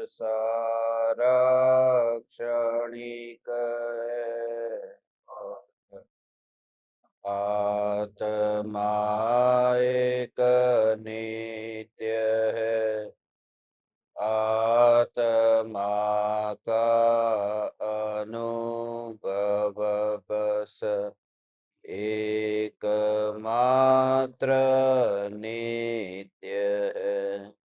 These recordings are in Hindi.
साराक्षणिक है। आत्मा एक नित्य है। आत्मा का अनुभव बस एकमात्र नित्य है।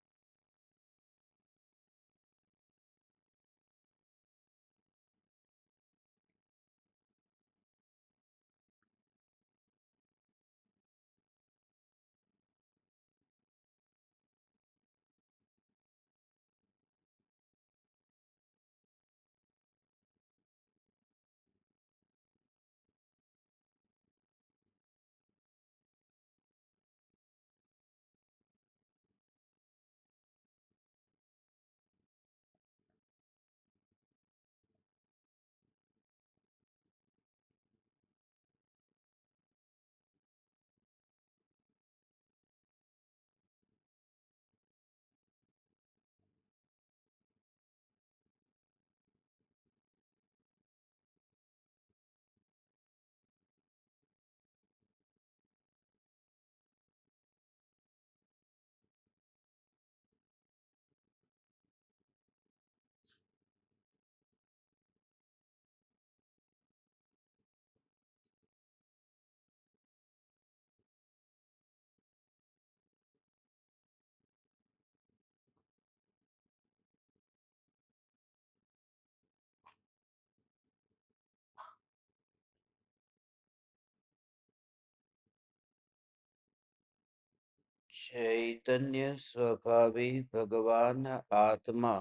चैतन्य स्वभावी भगवान आत्मा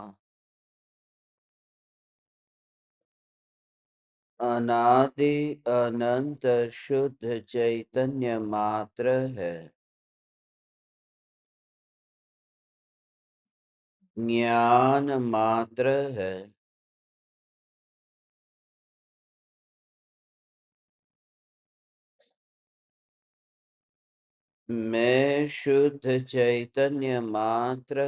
अनादि अनंत शुद्ध चैतन्य मात्र है। ज्ञान मात्र है। मैं शुद्ध चैतन्य मात्र,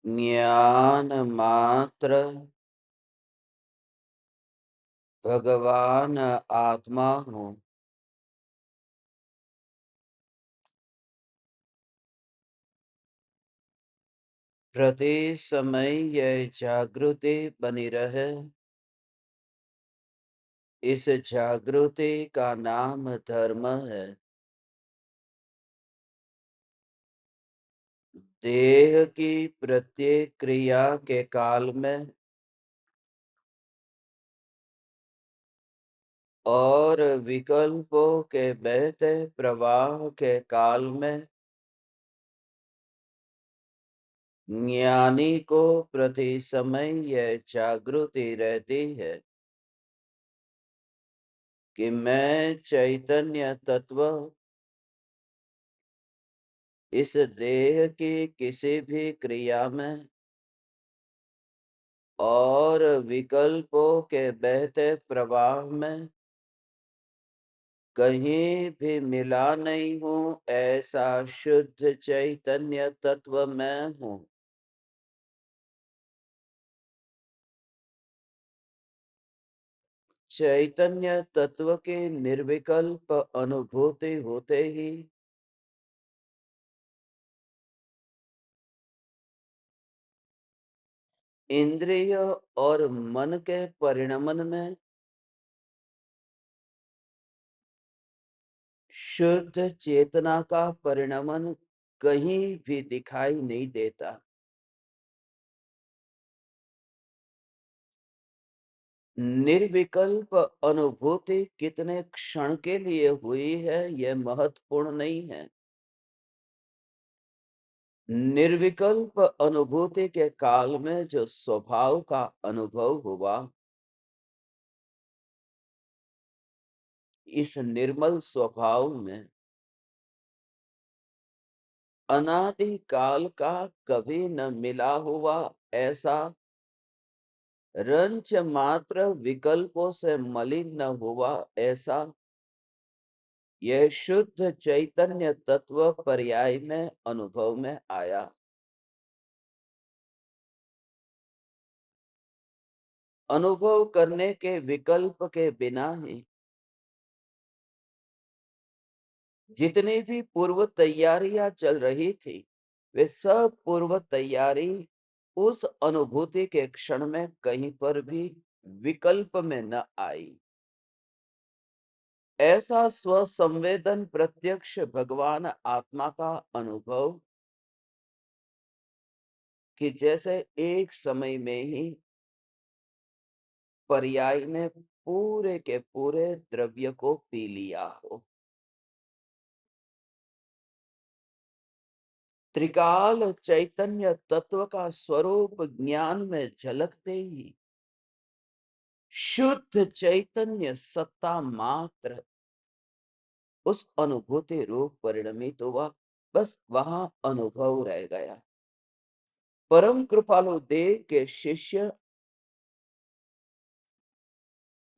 ज्ञान मात्र, भगवान आत्मा हूँ। प्रति समय यह जागृति बनी रहे। इस जागृति का नाम धर्म है। देह की प्रत्येक क्रिया के काल में और विकल्पों के बहते प्रवाह के काल में ज्ञानी को प्रति समय यह जागृति रहती है कि मैं चैतन्य तत्व इस देह की किसी भी क्रिया में और विकल्पों के बहते प्रवाह में कहीं भी मिला नहीं हूँ। ऐसा शुद्ध चैतन्य तत्व मैं हूँ। चैतन्य तत्व की निर्विकल्प अनुभूति होते ही इंद्रिय और मन के परिणमन में शुद्ध चेतना का परिणमन कहीं भी दिखाई नहीं देता। निर्विकल्प अनुभूति कितने क्षण के लिए हुई है यह महत्वपूर्ण नहीं है। निर्विकल्प अनुभूति के काल में जो स्वभाव का अनुभव हुआ, इस निर्मल स्वभाव में अनादि काल का कभी न मिला हुआ ऐसा रंच मात्र विकल्पों से मलिन न हुआ ऐसा यह शुद्ध चैतन्य तत्व पर्याय में अनुभव में आया। अनुभव करने के विकल्प के बिना ही जितनी भी पूर्व तैयारियां चल रही थी, वे सब पूर्व तैयारी उस अनुभूति के क्षण में कहीं पर भी विकल्प में न आई। ऐसा स्वसंवेदन प्रत्यक्ष भगवान आत्मा का अनुभव कि जैसे एक समय में ही पर्याय ने पूरे के पूरे द्रव्य को पी लिया हो। त्रिकाल चैतन्य तत्व का स्वरूप ज्ञान में झलकते ही शुद्ध चैतन्य सत्ता मात्र उस अनुभूति रूप परिणमित हुआ। बस वहां अनुभव रह गया। परम कृपालु देव के शिष्य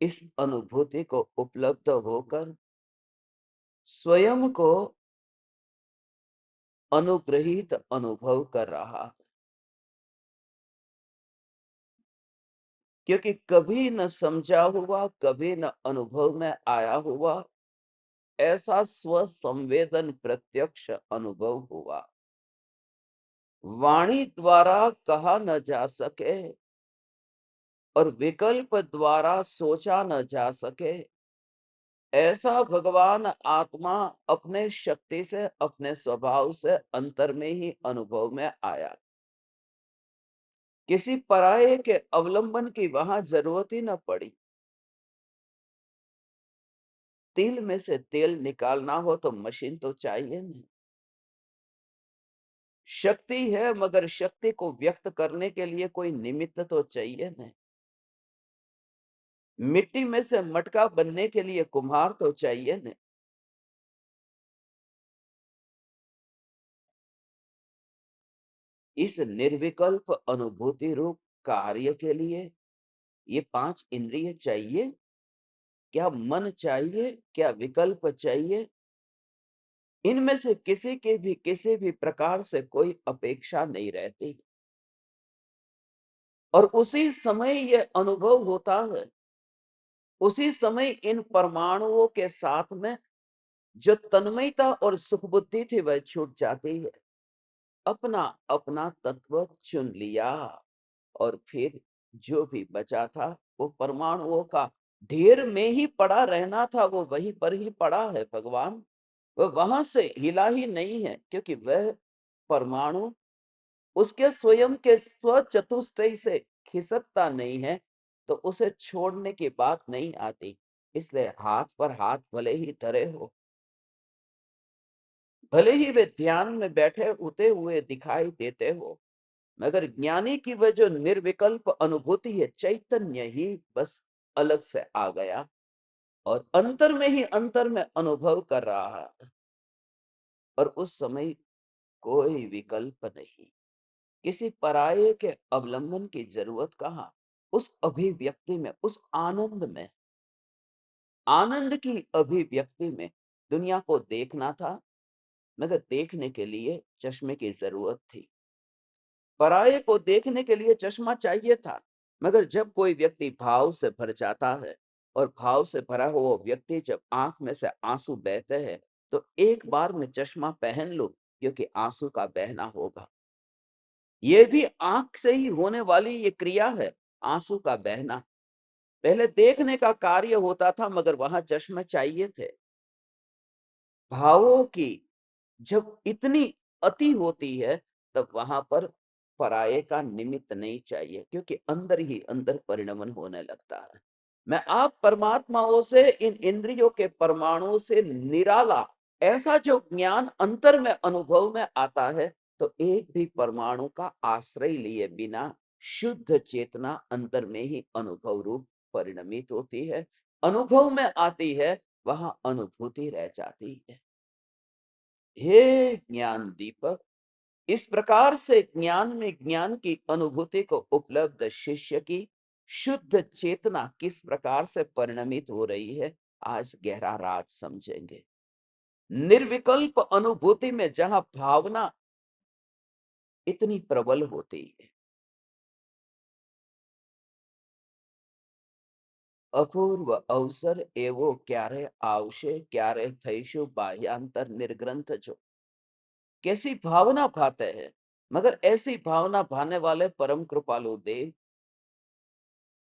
इस अनुभूति को उपलब्ध होकर स्वयं को अनुग्रहित अनुभव कर रहा है, क्योंकि कभी न समझा हुआ, कभी न अनुभव में आया हुआ ऐसा स्व संवेदन प्रत्यक्ष अनुभव हुआ। वाणी द्वारा कहा न जा सके और विकल्प द्वारा सोचा न जा सके, ऐसा भगवान आत्मा अपने शक्ति से, अपने स्वभाव से अंतर में ही अनुभव में आया। किसी पराये के अवलंबन की वहां जरूरत ही न पड़ी। तिल में से तेल निकालना हो तो मशीन तो चाहिए नहीं। शक्ति है, मगर शक्ति को व्यक्त करने के लिए कोई निमित्त तो चाहिए नहीं। मिट्टी में से मटका बनने के लिए कुम्हार तो चाहिए नहीं। इस निर्विकल्प अनुभूति रूप कार्य के लिए ये पांच इंद्रिय चाहिए? क्या मन चाहिए? क्या विकल्प चाहिए? इनमें से किसी भी प्रकार से कोई अपेक्षा नहीं रहती। और उसी समय यह अनुभव होता है। उसी समय इन परमाणुओं के साथ में जो तन्मयता और सुख बुद्धि थी वह छूट जाती है। अपना अपना तत्व चुन लिया और फिर जो भी बचा था वो परमाणुओं का ढेर में ही पड़ा रहना था। वो वहीं पर ही पड़ा है भगवान। वह वहां से हिला ही नहीं है, क्योंकि वह परमाणु उसके स्वयं के स्व चतुष्टय से खिसकता नहीं है, तो उसे छोड़ने की बात नहीं आती। इसलिए हाथ पर हाथ भले ही धरे हो, भले ही वे ध्यान में बैठे होते हुए दिखाई देते हो, मगर ज्ञानी की वह जो निर्विकल्प अनुभूति है, चैतन्य ही बस अलग से आ गया और अंतर में ही अंतर में अनुभव कर रहा है। और उस समय कोई विकल्प नहीं, किसी पराये के अवलंबन की जरूरत कहां। उस अभिव्यक्ति में, उस आनंद में, आनंद की अभिव्यक्ति में दुनिया को देखना था, मगर देखने के लिए चश्मे की जरूरत थी। पराये को देखने के लिए चश्मा चाहिए था, मगर जब कोई व्यक्ति भाव से भर जाता है और भाव से भरा हुआ व्यक्ति जब आंख में से आंसू बहते हैं, तो एक बार में चश्मा पहन लो, क्योंकि आंसू का बहना होगा। ये भी आंख से ही होने वाली ये क्रिया है, आंसू का बहना। पहले देखने का कार्य होता था, मगर वहां चश्मे चाहिए थे। भावों की जब इतनी अति होती है, तब वहां पर पराये का निमित्त नहीं चाहिए, क्योंकि अंदर ही अंदर परिणमन होने लगता है। मैं आप परमात्माओं से, इन इंद्रियों के परमाणुओं से निराला ऐसा जो ज्ञान अंतर में अनुभव में आता है, तो एक भी परमाणु का आश्रय लिए बिना शुद्ध चेतना अंतर में ही अनुभव रूप परिणमित होती है, अनुभव में आती है, वहां अनुभूति रह जाती है। हे ज्ञान दीपक, इस प्रकार से ज्ञान में ज्ञान की अनुभूति को उपलब्ध शिष्य की शुद्ध चेतना किस प्रकार से परिणमित हो रही है, आज गहरा राज समझेंगे। निर्विकल्प अनुभूति में जहां भावना इतनी प्रबल होती है, અપૂર્વ અવસર એવો ક્યારે આવશે, ક્યારે થઈશું બાહ્यांतर निर्ग्रंथ जो। कैसी भावना भाते हैं, मगर ऐसी भावना भाने वाले परम कृपालु देव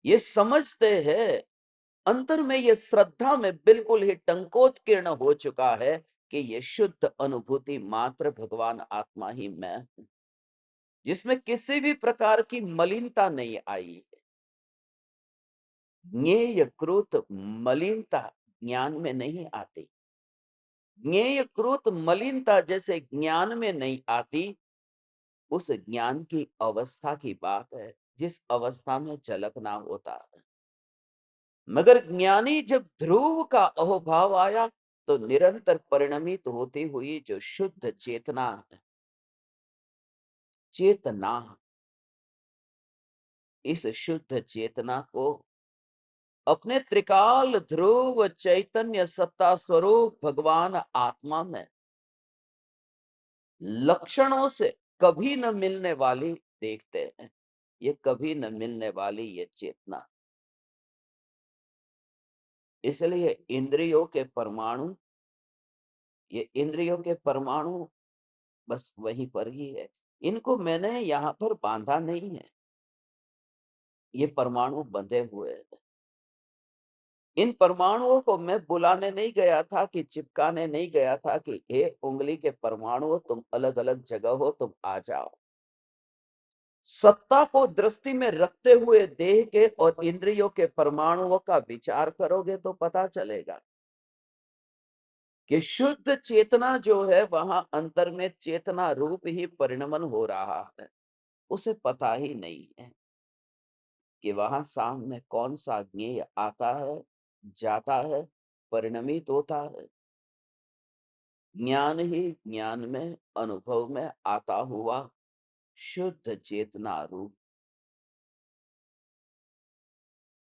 ये समझते हैं, अंतर में ये श्रद्धा में बिल्कुल ही टंकोत्कीर्ण हो चुका है कि ये शुद्ध अनुभूति मात्र भगवान आत्मा ही मैं हूं, जिसमें किसी भी प्रकार की मलिनता नहीं आई है। ज्ञेय कृत मलिनता ज्ञान में नहीं आती। ज्ञेय कृत मलिनता जैसे ज्ञान में नहीं आती, उस ज्ञान की अवस्था की बात है जिस अवस्था में झलकना होता है। मगर ज्ञानी जब ध्रुव का अहोभाव आया तो निरंतर परिणमित होती हुई जो शुद्ध चेतना है, चेतना, इस शुद्ध चेतना को अपने त्रिकाल ध्रुव चैतन्य सत्ता स्वरूप भगवान आत्मा में लक्षणों से कभी न मिलने वाली देखते हैं। ये कभी न मिलने वाली ये चेतना, इसलिए इंद्रियों के परमाणु, ये इंद्रियों के परमाणु बस वहीं पर ही है। इनको मैंने यहाँ पर बांधा नहीं है, ये परमाणु बंधे हुए हैं। इन परमाणुओं को मैं बुलाने नहीं गया था, कि चिपकाने नहीं गया था कि हे उंगली के परमाणु तुम अलग अलग जगह हो, तुम आ जाओ। सत्ता को दृष्टि में रखते हुए देह के और इंद्रियों के परमाणुओं का विचार करोगे तो पता चलेगा कि शुद्ध चेतना जो है वहां अंतर में चेतना रूप ही परिणमन हो रहा है। उसे पता ही नहीं है कि वहां सामने कौन सा ज्ञेय आता है, जाता है, परिणमित होता है। ज्ञान ही ज्ञान में, अनुभव में आता हुआ शुद्ध चेतना रूप,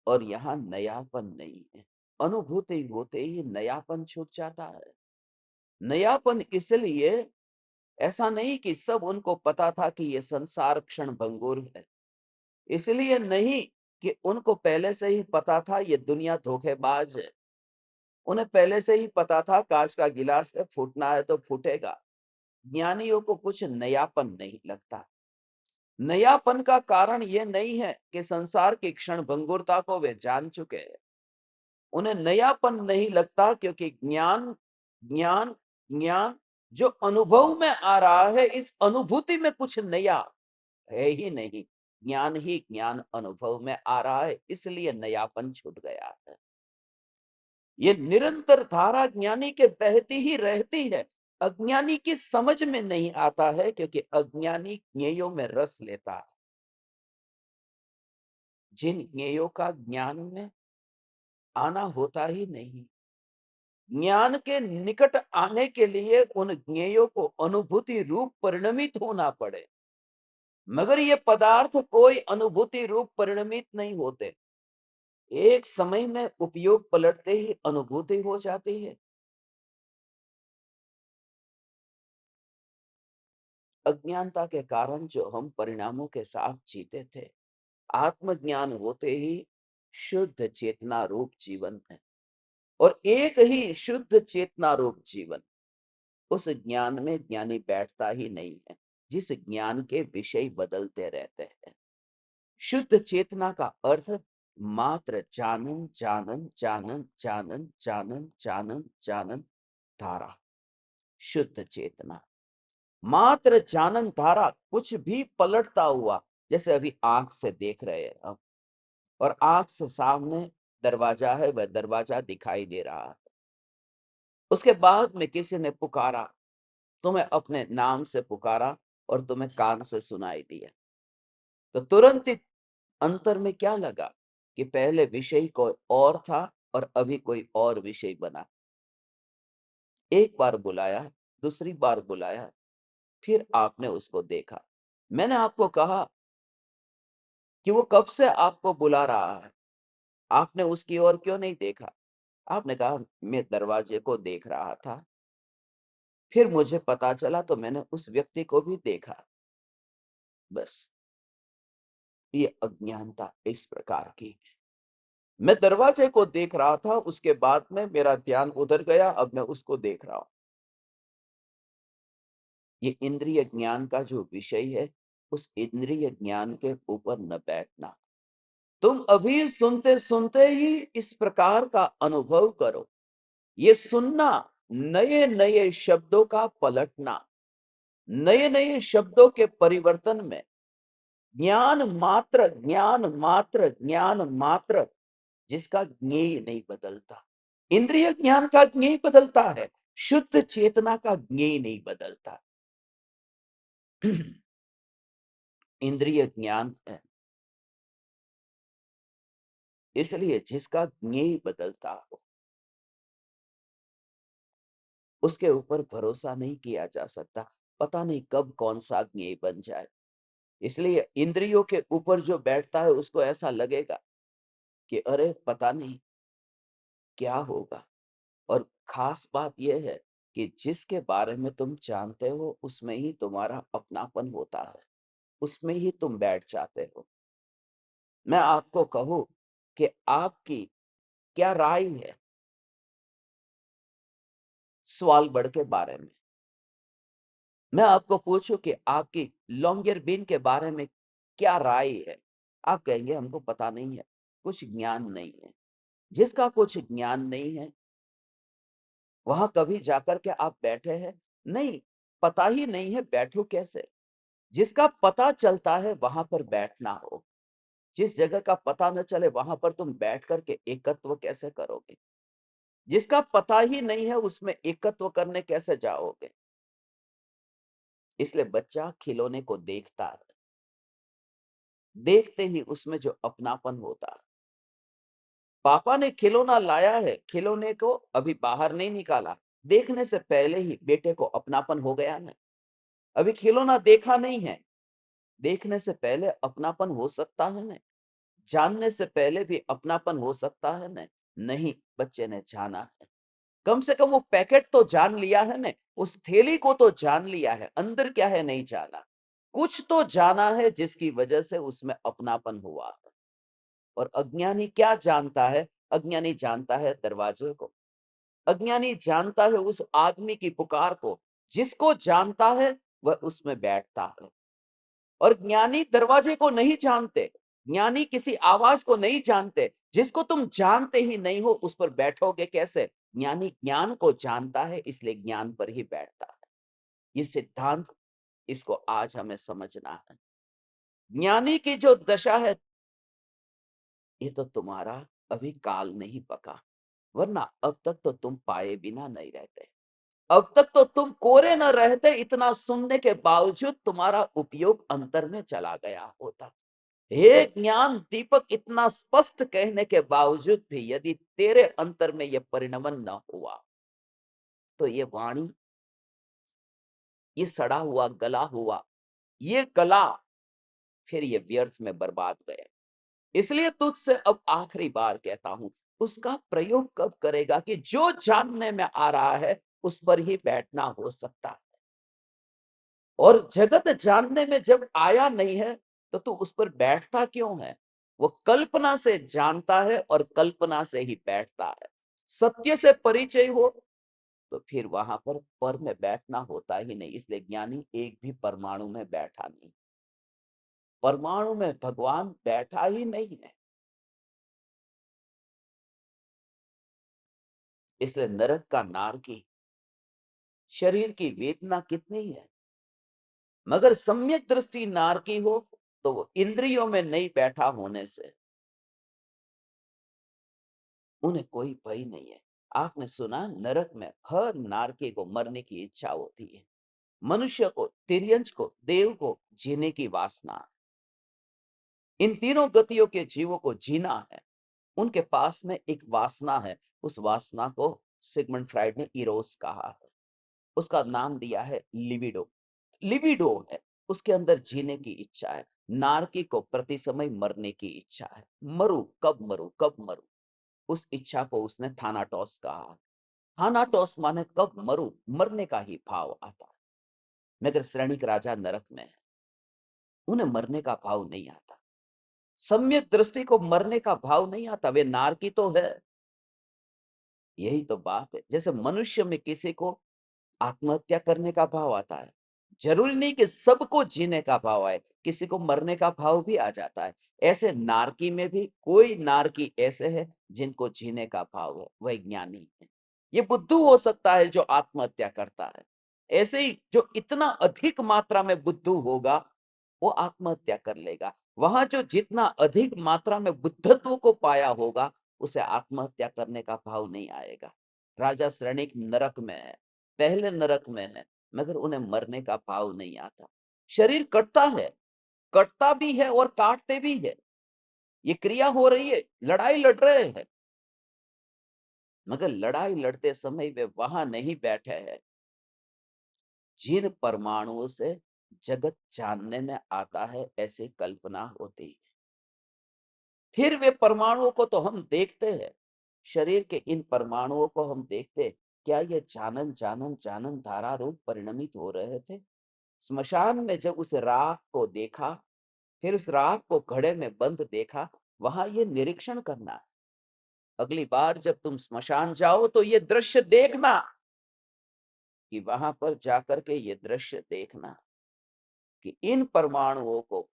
और यहाँ नयापन नहीं है। अनुभूति होते ही नयापन छूट जाता है। नयापन इसलिए, ऐसा नहीं कि सब उनको पता था कि ये संसार क्षण भंगुर है, इसलिए नहीं कि उनको पहले से ही पता था ये दुनिया धोखेबाज है। उन्हें पहले से ही पता था कांच का गिलास है, फूटना है तो फूटेगा। ज्ञानियों को कुछ नयापन नहीं लगता। नयापन का कारण ये नहीं है कि संसार की क्षण भंगुरता को वे जान चुके हैं। उन्हें नयापन नहीं लगता क्योंकि ज्ञान, ज्ञान, ज्ञान जो अनुभव में आ रहा है, इस अनुभूति में कुछ नया है ही नहीं। ज्ञान ही ज्ञान अनुभव में आ रहा है, इसलिए नयापन छूट गया है। ये निरंतर धारा ज्ञानी के बहती ही रहती है। अज्ञानी की समझ में नहीं आता है क्योंकि अज्ञानी ज्ञेयों में रस लेता है। जिन ज्ञेयों का ज्ञान में आना होता ही नहीं, ज्ञान के निकट आने के लिए उन ज्ञेयों को अनुभूति रूप परिणमित होना पड़े। मगर ये पदार्थ कोई अनुभूति रूप परिणमित नहीं होते। एक समय में उपयोग पलटते ही अनुभूति हो जाती है। अज्ञानता के कारण जो हम परिणामों के साथ जीते थे, आत्मज्ञान होते ही शुद्ध चेतना रूप जीवन है, और एक ही शुद्ध चेतना रूप जीवन, उस ज्ञान में ज्ञानी बैठता ही नहीं है, जिस ज्ञान के विषय बदलते रहते हैं। शुद्ध चेतना का अर्थ मात्र जानन जानन जानन जानन जानन जानन जानन धारा। शुद्ध चेतना मात्र जानन धारा, कुछ भी पलटता हुआ, जैसे अभी आंख से देख रहे हैं हम, और आंख से सामने दरवाजा है, वह दरवाजा दिखाई दे रहा है। उसके बाद में किसी ने पुकारा, तुम्हें अपने नाम से पुकारा और तुम्हें कान से सुनाई दिया, तो तुरंत ही अंतर में क्या लगा कि पहले विषय कोई और था और अभी कोई और विषय बना। एक बार बुलाया, दूसरी बार बुलाया, फिर आपने उसको देखा। मैंने आपको कहा कि वो कब से आपको बुला रहा है, आपने उसकी ओर क्यों नहीं देखा? आपने कहा मैं दरवाजे को देख रहा था, फिर मुझे पता चला तो मैंने उस व्यक्ति को भी देखा। बस ये अज्ञानता इस प्रकार की है। मैं दरवाजे को देख रहा था, उसके बाद में मेरा ध्यान उधर गया, अब मैं उसको देख रहा हूं। ये इंद्रिय ज्ञान का जो विषय है, उस इंद्रिय ज्ञान के ऊपर न बैठना। तुम अभी सुनते सुनते ही इस प्रकार का अनुभव करो। ये सुनना, नए नए शब्दों का पलटना, नए नए शब्दों के परिवर्तन में ज्ञान मात्र, ज्ञान मात्र, ज्ञान मात्र, जिसका ज्ञेय नहीं बदलता। इंद्रिय ज्ञान का ज्ञेय बदलता है, शुद्ध चेतना का ज्ञेय नहीं बदलता। इंद्रिय ज्ञान है, इसलिए जिसका ज्ञेय बदलता हो, उसके ऊपर भरोसा नहीं किया जा सकता। पता नहीं कब कौन सा ज्ञेय बन जाए। इसलिए इंद्रियों के ऊपर जो बैठता है, उसको ऐसा लगेगा कि अरे पता नहीं क्या होगा। और खास बात यह है कि जिसके बारे में तुम जानते हो, उसमें ही तुम्हारा अपनापन होता है, उसमें ही तुम बैठ जाते हो। मैं आपको कहूं कि आपकी क्या राय है स्वालबर्ड के बारे में। मैं आपको पूछूं कि आपकी लॉन्गेरबिन के बारे में क्या राय है। आप कहेंगे हमको पता नहीं है, कुछ ज्ञान नहीं है। जिसका कुछ ज्ञान नहीं है, वहां कभी जाकर के आप बैठे हैं? नहीं, पता ही नहीं है, बैठो कैसे? जिसका पता चलता है वहां पर बैठना हो। जिस जगह का पता न चले, वहां पर तुम बैठ करके एकत्व कैसे करोगे? जिसका पता ही नहीं है, उसमें एकत्व करने कैसे जाओगे? इसलिए बच्चा खिलौने को देखता है, देखते ही उसमें जो अपनापन होता है। पापा ने खिलौना लाया है, खिलौने को अभी बाहर नहीं निकाला, देखने से पहले ही बेटे को अपनापन हो गया ना। अभी खिलौना देखा नहीं है, देखने से पहले अपनापन हो सकता है ना। जानने से पहले भी अपनापन हो सकता है ना। नहीं, बच्चे ने जाना है। कम से कम वो पैकेट तो जान लिया है ने, उस थैली को तो जान लिया है, अंदर क्या है नहीं जाना। कुछ तो जाना है जिसकी वजह से उसमें अपनापन हुआ है। और अज्ञानी क्या जानता है? अज्ञानी जानता है दरवाजे को, अज्ञानी जानता है उस आदमी की पुकार को। जिसको जानता है वह उसमें बैठता है। और ज्ञानी दरवाजे को नहीं जानते, ज्ञानी किसी आवाज को नहीं जानते। जिसको तुम जानते ही नहीं हो, उस पर बैठोगे कैसे? ज्ञानी ज्ञान को जानता है, इसलिए ज्ञान पर ही बैठता है। ये सिद्धांत, इसको आज हमें समझना है। ज्ञानी की जो दशा है, ये तो तुम्हारा अभी काल नहीं पका, वरना अब तक तो तुम पाए बिना नहीं रहते। अब तक तो तुम कोरे न रहते, इतना सुनने के बावजूद तुम्हारा उपयोग अंतर में चला गया होता। हे ज्ञान दीपक, इतना स्पष्ट कहने के बावजूद भी यदि तेरे अंतर में यह परिणमन न हुआ, तो ये वाणी, ये सड़ा हुआ गला हुआ, ये गला फिर ये व्यर्थ में बर्बाद गया। इसलिए तुझसे अब आखिरी बार कहता हूं, उसका प्रयोग कब करेगा कि जो जानने में आ रहा है उस पर ही बैठना हो सकता है। और जगत जानने में जब आया नहीं है, तो तू उस पर बैठता क्यों है? वो कल्पना से जानता है और कल्पना से ही बैठता है। सत्य से परिचय हो तो फिर वहां पर में बैठना होता ही नहीं। इसलिए ज्ञानी एक भी परमाणु में बैठा नहीं, परमाणु में भगवान बैठा ही नहीं है। इसलिए नरक का नारकी, शरीर की वेदना कितनी है, मगर सम्यक दृष्टि नारकी हो तो वो इंद्रियों में नहीं बैठा होने से उन्हें कोई भय नहीं है। आपने सुना, नरक में हर नारकी को मरने की इच्छा होती है। मनुष्य को, तिर्यंच को, देव को जीने की वासना है। इन तीनों गतियों के जीवों को जीना है। उनके पास में एक वासना है। उस वासना को सिगमंड फ्राइड ने इरोस कहा है। उसका नाम दिया है लिबिडो। लिबिडो है, उसके अंदर जीने की इच्छा है। नारकी को प्रति समय मरने की इच्छा है। मरू, कब मरू, कब मरू। उस इच्छा को उसने थानाटोस कहा। थानाटोस माने कब मरू, मरने का ही भाव आता है। मगर श्रेणिक राजा नरक में है, उन्हें मरने का भाव नहीं आता। सम्यक दृष्टि को मरने का भाव नहीं आता, वे नारकी तो है। यही तो बात है। जैसे मनुष्य में किसी को आत्महत्या करने का भाव आता है, जरूरी नहीं कि सबको जीने का भाव आए, किसी को मरने का भाव भी आ जाता है। ऐसे नारकी में भी कोई नारकी ऐसे है जिनको जीने का भाव है, वह ज्ञानी है। ये बुद्धू हो सकता है जो आत्महत्या करता है। ऐसे ही जो इतना अधिक मात्रा में बुद्धू होगा, वो आत्महत्या कर लेगा। वहां जो जितना अधिक मात्रा में बुद्धत्व को पाया होगा, उसे आत्महत्या करने का भाव नहीं आएगा। राजा श्रेणिक नरक में है, पहले नरक में है, मगर उन्हें मरने का भाव नहीं आता। शरीर कटता है, कटता भी है और काटते भी है। ये क्रिया हो रही है, लड़ाई लड़ रहे हैं, मगर लड़ाई लड़ते समय वे वहां नहीं बैठे हैं जिन परमाणुओं से जगत जानने में आता है, ऐसी कल्पना होती है। फिर वे परमाणुओं को तो हम देखते हैं, शरीर के इन परमाणुओं को हम देखते हैं, क्या ये जानन जानन जानन धारा रूप परिणमित हो रहे थे? स्मशान में जब उस राख को देखा, फिर उस राख को घड़े में बंद देखा, वहां ये निरीक्षण करना है। अगली बार जब तुम स्मशान जाओ तो ये दृश्य देखना, कि वहां पर जाकर के ये दृश्य देखना कि इन परमाणुओं को,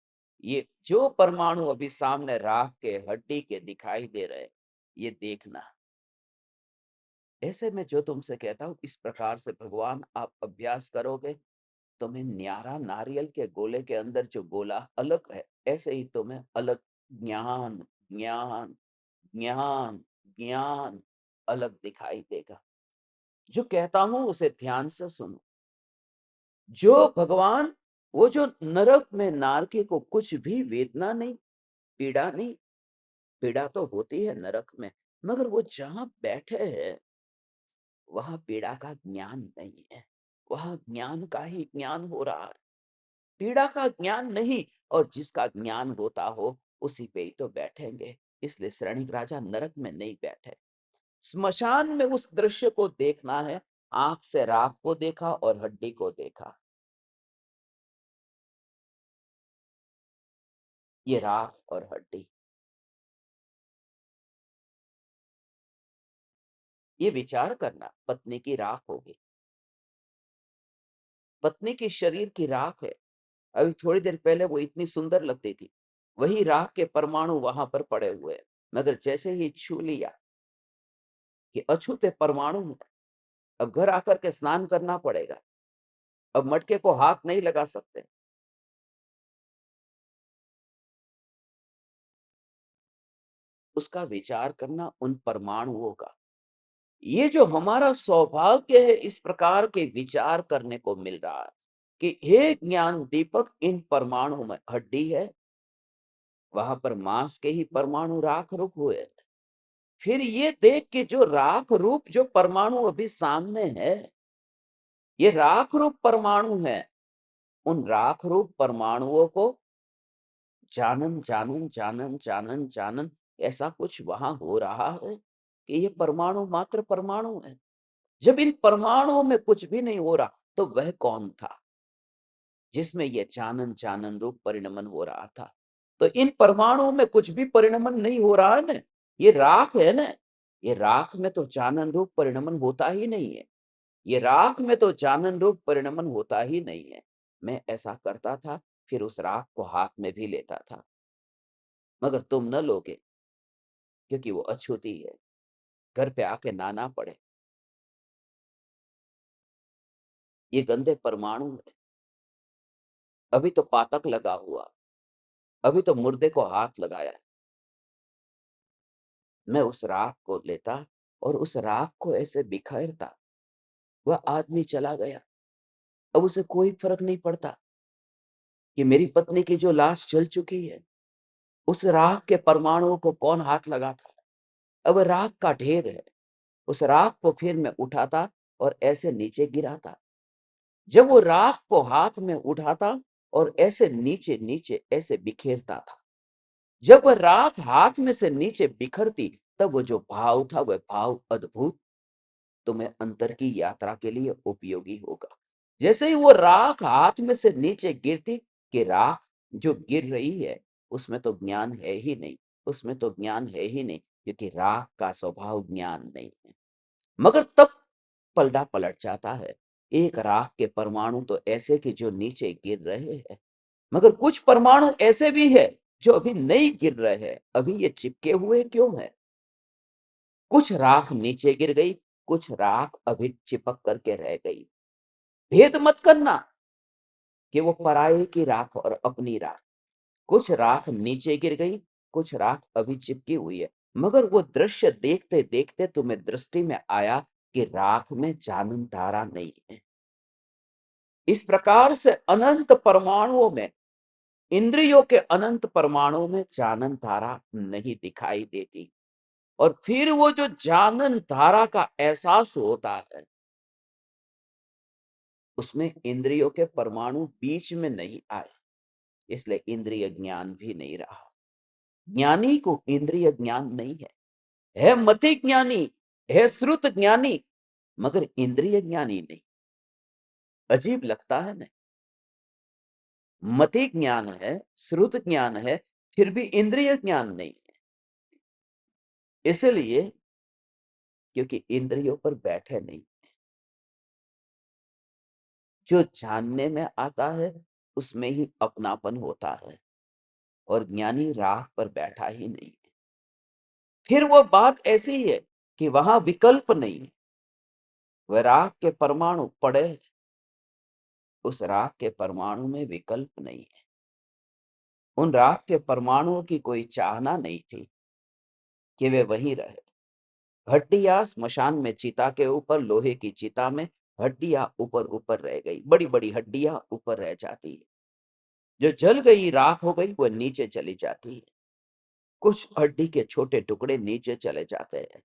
ये जो परमाणु अभी सामने राख के हड्डी के दिखाई दे रहे, ये देखना। ऐसे में जो तुमसे कहता हूं, इस प्रकार से भगवान आप अभ्यास करोगे, तुम्हें न्यारा नारियल के गोले के अंदर जो गोला अलग है, ऐसे ही तुम्हें अलग ज्ञान ज्ञान ज्ञान ज्ञान अलग दिखाई देगा। जो कहता हूं उसे ध्यान से सुनो। जो भगवान, वो जो नरक में नारकी को कुछ भी वेदना नहीं, पीड़ा नहीं, पीड़ा तो होती है नरक में, मगर वो जहां बैठे हैं वहां पीड़ा का ज्ञान नहीं है, वहां ज्ञान का ही ज्ञान हो रहा है, पीड़ा का ज्ञान नहीं। और जिसका ज्ञान होता हो उसी पे ही तो बैठेंगे। इसलिए श्रेणिक राजा नरक में नहीं बैठे। स्मशान में उस दृश्य को देखना है, आंख से राख को देखा और हड्डी को देखा। ये राख और हड्डी, ये विचार करना, पत्नी की राख होगी, पत्नी की शरीर की राख है। अभी थोड़ी देर पहले वो इतनी सुंदर लगती थी, वही राख के परमाणु वहां पर पड़े हुए हैं। मगर जैसे ही छू लिया कि अछूते परमाणु है, अब घर आकर के स्नान करना पड़ेगा, अब मटके को हाथ नहीं लगा सकते। उसका विचार करना उन परमाणुओं का। ये जो हमारा सौभाग्य है, इस प्रकार के विचार करने को मिल रहा है कि हे ज्ञान दीपक, इन परमाणु में हड्डी है, वहां पर मांस के ही परमाणु राख रूप हुए। फिर ये देख के जो राख रूप जो परमाणु अभी सामने है, ये राख रूप परमाणु है। उन राख रूप परमाणुओं को जानन जानन जानन जानन जानन, ऐसा कुछ वहां हो रहा है कि ये परमाणु मात्र परमाणु है। जब इन परमाणुओं में कुछ भी नहीं हो रहा, तो वह कौन था जिसमें ये जानन जानन रूप परिणमन हो रहा था? तो इन परमाणुओं में कुछ भी परिणमन नहीं हो रहा है ना, ये राख है ना। ये राख में तो जानन रूप परिणमन होता ही नहीं है, ये राख में तो जानन रूप परिणमन होता ही नहीं है। मैं ऐसा करता था, फिर उस राख को हाथ में भी लेता था, मगर तुम न लोगे, क्योंकि वो अछूती है, घर पे आके नाना पड़े। ये गंदे परमाणु है, अभी तो पातक लगा हुआ, अभी तो मुर्दे को हाथ लगाया है। मैं उस राख को लेता और उस राख को ऐसे बिखेरता। वह आदमी चला गया, अब उसे कोई फर्क नहीं पड़ता कि मेरी पत्नी की जो लाश जल चुकी है, उस राख के परमाणुओं को कौन हाथ लगाता है? अब राख का ढेर है, उस राख को फिर मैं उठाता और ऐसे नीचे गिराता। जब वो राख को हाथ में उठाता और ऐसे नीचे नीचे ऐसे बिखेरता था, जब वह राख हाथ में से नीचे बिखरती, तब वो जो भाव था, वह भाव अद्भुत, तुम्हें अंतर की यात्रा के लिए उपयोगी होगा। जैसे ही वो राख हाथ में से नीचे गिरती, कि राख जो गिर रही है उसमें तो ज्ञान है ही नहीं, उसमें तो ज्ञान है ही नहीं, क्योंकि राख का स्वभाव ज्ञान नहीं है। मगर तब पलड़ा पलट जाता है। एक राख के परमाणु तो ऐसे कि जो नीचे गिर रहे हैं, मगर कुछ परमाणु ऐसे भी है जो अभी नहीं गिर रहे हैं, अभी ये चिपके हुए क्यों है? कुछ राख नीचे गिर गई, कुछ राख अभी चिपक करके रह गई। भेद मत करना कि वो पराये की राख और अपनी राख। कुछ राख नीचे गिर गई, कुछ राख अभी चिपकी हुई है, मगर वो दृश्य देखते देखते तुम्हें दृष्टि में आया कि राख में चानन तारा नहीं है। इस प्रकार से अनंत परमाणुओं में, इंद्रियों के अनंत परमाणुओं में चानन तारा नहीं दिखाई देती। और फिर वो जो जानन धारा का एहसास होता है, उसमें इंद्रियों के परमाणु बीच में नहीं आए, इसलिए इंद्रिय ज्ञान भी नहीं रहा। ज्ञानी को इंद्रिय ज्ञान नहीं है मति ज्ञानी, है श्रुत ज्ञानी, मगर इंद्रिय ज्ञानी नहीं। अजीब लगता है ना? मति ज्ञान है, श्रुत ज्ञान है, फिर भी इंद्रिय ज्ञान नहीं है। इसलिए क्योंकि इंद्रियों पर बैठे नहीं। जो जानने में आता है उसमें ही अपनापन होता है, और ज्ञानी राह पर बैठा ही नहीं है। फिर वो बात ऐसी ही है कि वहां विकल्प नहीं है। वह राह के परमाणु पड़े, उस राह के परमाणु में विकल्प नहीं है। उन राह के परमाणुओं की कोई चाहना नहीं थी कि वे वहीं रहे। हड्डियां स्मशान में चिता के ऊपर, लोहे की चिता में हड्डियां ऊपर ऊपर रह गई, बड़ी बड़ी हड्डियां ऊपर रह जाती है। जो जल गई, राख हो गई, वो नीचे चली जाती है। कुछ हड्डी के छोटे टुकड़े नीचे चले जाते हैं।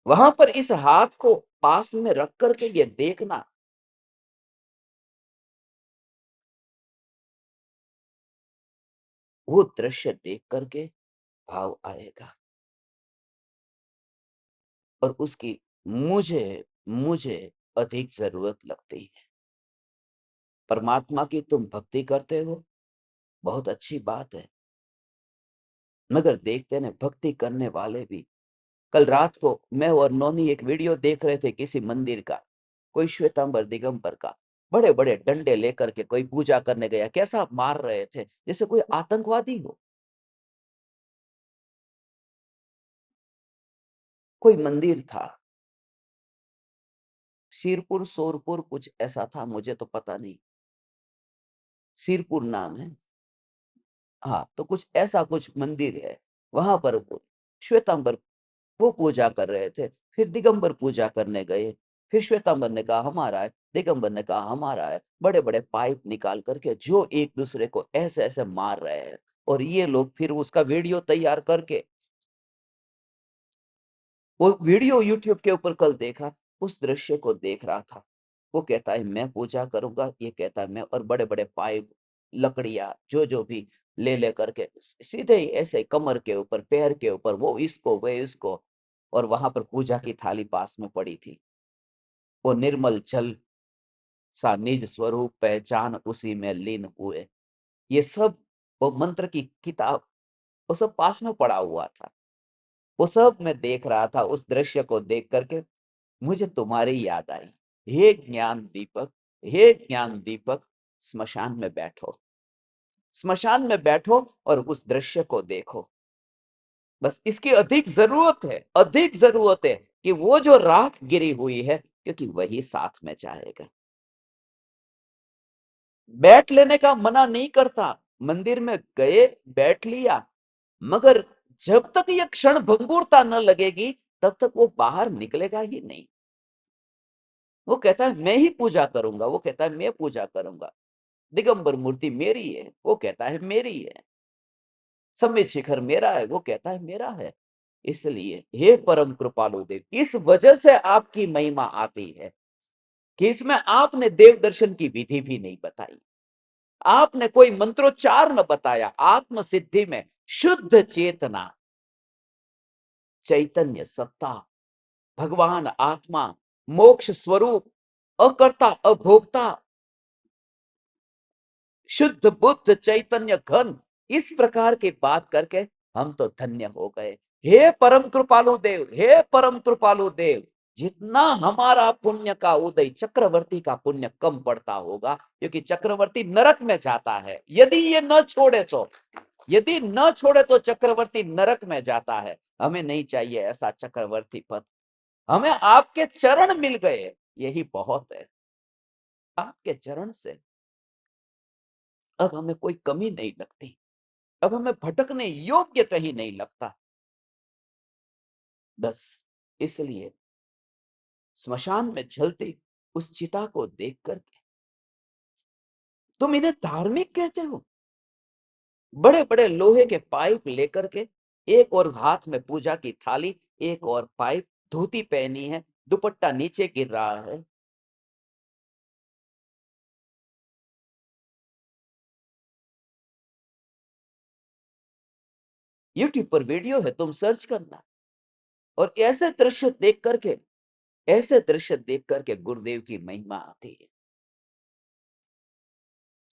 वहां पर इस हाथ को पास में रख करके ये देखना, वो दृश्य देख करके भाव आएगा। और उसकी मुझे मुझे अधिक जरूरत लगती है। परमात्मा की तुम भक्ति करते हो, बहुत अच्छी बात है, मगर देखते ना भक्ति करने वाले भी। कल रात को मैं और नौनी एक वीडियो देख रहे थे किसी मंदिर का, कोई श्वेतांबर दिगंबर का, बड़े बड़े डंडे लेकर के कोई पूजा करने गया, कैसा मार रहे थे जैसे कोई आतंकवादी हो। कोई मंदिर था, सिरपुर सोरपुर कुछ ऐसा था, मुझे तो पता नहीं, सिरपुर नाम है। हाँ, तो कुछ ऐसा कुछ मंदिर है। वहां पर वो श्वेतांबर वो पूजा कर रहे थे, फिर दिगंबर पूजा करने गए। फिर श्वेतांबर ने कहा हमारा है, दिगंबर ने कहा हमारा है। बड़े बड़े पाइप निकाल करके जो एक दूसरे को ऐसे ऐसे मार रहे हैं, और ये लोग फिर उसका वीडियो तैयार करके, वो वीडियो यूट्यूब के ऊपर कल देखा, उस दृश्य को देख रहा था। वो कहता है मैं पूजा करूंगा, ये कहता है मैं, और बड़े बड़े पाइप, लकड़ियां जो जो भी ले ले करके सीधे ही ऐसे कमर के ऊपर, पैर के ऊपर, वो इसको वे इसको। और वहां पर पूजा की थाली पास में पड़ी थी। वो निर्मल जल सा निज स्वरूप पहचान उसी में लीन हुए, ये सब, वो मंत्र की किताब, वो सब पास में पड़ा हुआ था। वो सब मैं देख रहा था। उस दृश्य को देख करके मुझे तुम्हारी याद आई। हे ज्ञान दीपक, हे ज्ञान दीपक, स्मशान में बैठो, स्मशान में बैठो और उस दृश्य को देखो। बस इसकी अधिक जरूरत है, अधिक जरूरत है कि वो जो राख गिरी हुई है, क्योंकि वही साथ में जाएगा। बैठ लेने का मना नहीं करता, मंदिर में गए बैठ लिया, मगर जब तक ये क्षण भंगुरता न लगेगी तब तक वो बाहर निकलेगा ही नहीं। वो कहता है मैं ही पूजा करूंगा, वो कहता है मैं पूजा करूंगा। दिगंबर मूर्ति मेरी है, वो कहता है मेरी है। सम्मित शिखर मेरा है, वो कहता है मेरा है। इसलिए हे परम कृपालु देव, इस वजह से आपकी महिमा आती है कि इसमें आपने देव दर्शन की विधि भी नहीं बताई, आपने कोई मंत्रोच्चार न बताया। आत्म सिद्धि में शुद्ध चेतना, चैतन्य सत्ता, भगवान आत्मा, मोक्ष स्वरूप, अकर्ता अभोक्ता, शुद्ध बुद्ध चैतन्य घन, इस प्रकार की बात करके हम तो धन्य हो गए। हे परम कृपालु देव, हे परम कृपालु देव, जितना हमारा पुण्य का उदय, चक्रवर्ती का पुण्य कम पड़ता होगा, क्योंकि चक्रवर्ती नरक में जाता है। यदि ये न छोड़े तो, यदि न छोड़े तो चक्रवर्ती नरक में जाता है। हमें नहीं चाहिए ऐसा चक्रवर्ती पद, हमें आपके चरण मिल गए, यही बहुत है। आपके चरण से अब हमें कोई कमी नहीं लगती, अब हमें भटकने योग्य कहीं नहीं लगता। बस इसलिए स्मशान में जलती उस चिता को देख करके तुम इन्हें धार्मिक कहते हो? बड़े बड़े लोहे के पाइप लेकर के, एक और हाथ में पूजा की थाली, एक और पाइप, धोती पहनी है, दुपट्टा नीचे गिर रहा है। यूट्यूब पर वीडियो है, तुम सर्च करना। और ऐसे दृश्य देख करके, ऐसे दृश्य देख करके गुरुदेव की महिमा आती है।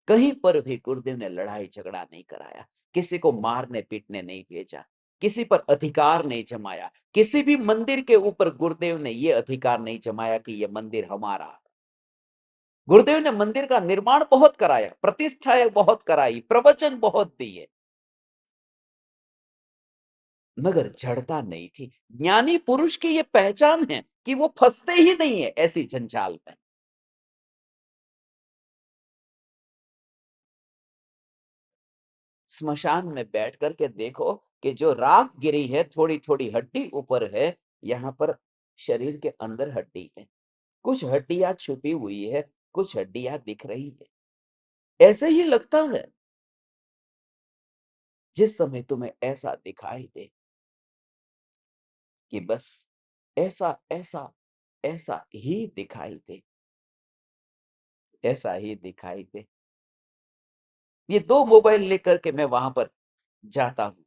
कहीं पर भी गुरुदेव ने लड़ाई झगड़ा नहीं कराया, किसी को मारने पीटने नहीं भेजा, किसी पर अधिकार नहीं जमाया, किसी भी मंदिर के ऊपर गुरुदेव ने यह अधिकार नहीं जमाया कि यह मंदिर हमारा है। गुरुदेव ने मंदिर का निर्माण बहुत कराया, प्रतिष्ठाएं बहुत कराई, प्रवचन बहुत दिए, मगर जड़ता नहीं थी। ज्ञानी पुरुष की यह पहचान है कि वो फंसते ही नहीं है ऐसी जंजाल में। स्मशान में बैठ करके देखो कि जो राख गिरी है, थोड़ी थोड़ी हड्डी ऊपर है, यहाँ पर शरीर के अंदर हड्डी है, कुछ हड्डियां छुपी हुई है, कुछ हड्डियां दिख रही है। ऐसे ही लगता है जिस समय तुम्हें ऐसा दिखाई दे कि बस ऐसा ऐसा ऐसा ही दिखाई दे, ऐसा ही दिखाई दे। ये दो मोबाइल लेकर के मैं वहां पर जाता हूँ,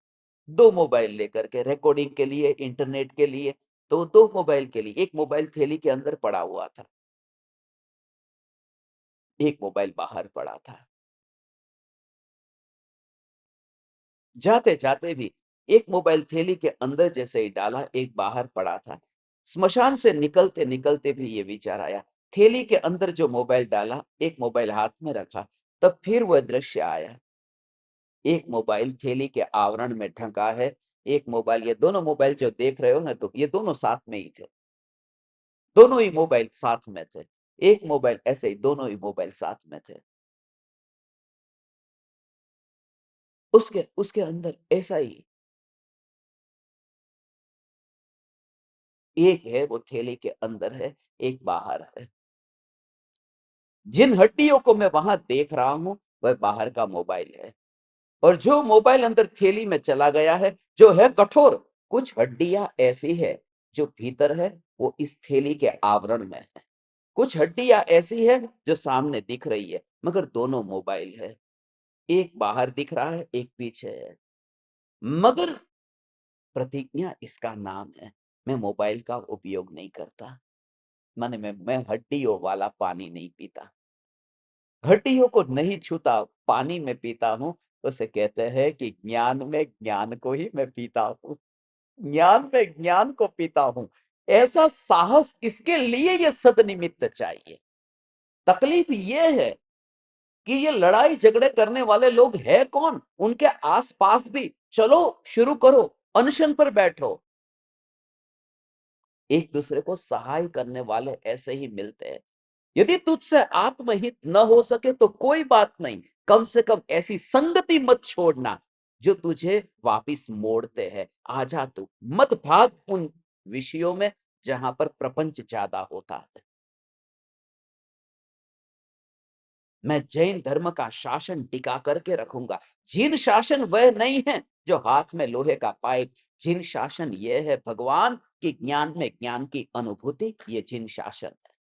दो मोबाइल लेकर के, रिकॉर्डिंग के लिए, इंटरनेट के लिए, तो दो मोबाइल के लिए। एक मोबाइल थैली के अंदर पड़ा हुआ था, एक मोबाइल बाहर पड़ा था। जाते जाते भी एक मोबाइल थैली के अंदर जैसे ही डाला, एक बाहर पड़ा था। स्मशान से निकलते निकलते भी ये विचार आया, थैली के अंदर जो मोबाइल डाला, एक मोबाइल हाथ में रखा, तब फिर वह दृश्य आया। एक मोबाइल थैली के आवरण में ढका है, एक मोबाइल, ये दोनों मोबाइल जो देख रहे हो ना, तो ये दोनों साथ में ही थे, दोनों ही मोबाइल साथ में थे। एक मोबाइल ऐसे ही, दोनों ही मोबाइल साथ में थे। उसके उसके अंदर ऐसा ही, एक है वो थैली के अंदर है, एक बाहर है। जिन हड्डियों को मैं वहां देख रहा हूं, वह बाहर का मोबाइल है, और जो मोबाइल अंदर थैली में चला गया है, जो है कठोर, कुछ हड्डियां ऐसी है जो भीतर है, वो इस थैली के आवरण में है। कुछ हड्डियां ऐसी है जो सामने दिख रही है, मगर दोनों मोबाइल है। एक बाहर दिख रहा है, एक पीछे है, मगर प्रतिज्ञा इसका नाम है, मैं मोबाइल का उपयोग नहीं करता। माने मैं हड्डियों वाला पानी नहीं पीता, हड्डियों को नहीं छूता, पानी में पीता हूँ। उसे कहते हैं कि ज्ञान में ज्ञान को ही मैं पीता हूँ, ज्ञान में ज्ञान को पीता हूँ। ऐसा साहस, इसके लिए ये सदनिमित्त चाहिए। तकलीफ ये है कि ये लड़ाई झगड़े करने वाले लोग हैं कौन? उनके आसपास भी चलो शुरू करो, अनशन पर बैठो, एक दूसरे को सहाय करने वाले ऐसे ही मिलते हैं। यदि तुझसे आत्महित न हो सके तो कोई बात नहीं, कम से कम ऐसी संगति मत छोड़ना जो तुझे वापिस मोड़ते हैं। आजा तू, मत भाग उन विषयों में जहां पर प्रपंच ज्यादा होता है। मैं जैन धर्म का शासन टिका करके रखूंगा। जिन शासन वह नहीं है जो हाथ में लोहे का पाइप, जिन शासन यह है भगवान की ज्ञान में ज्ञान की अनुभूति, ये जिन शासन है,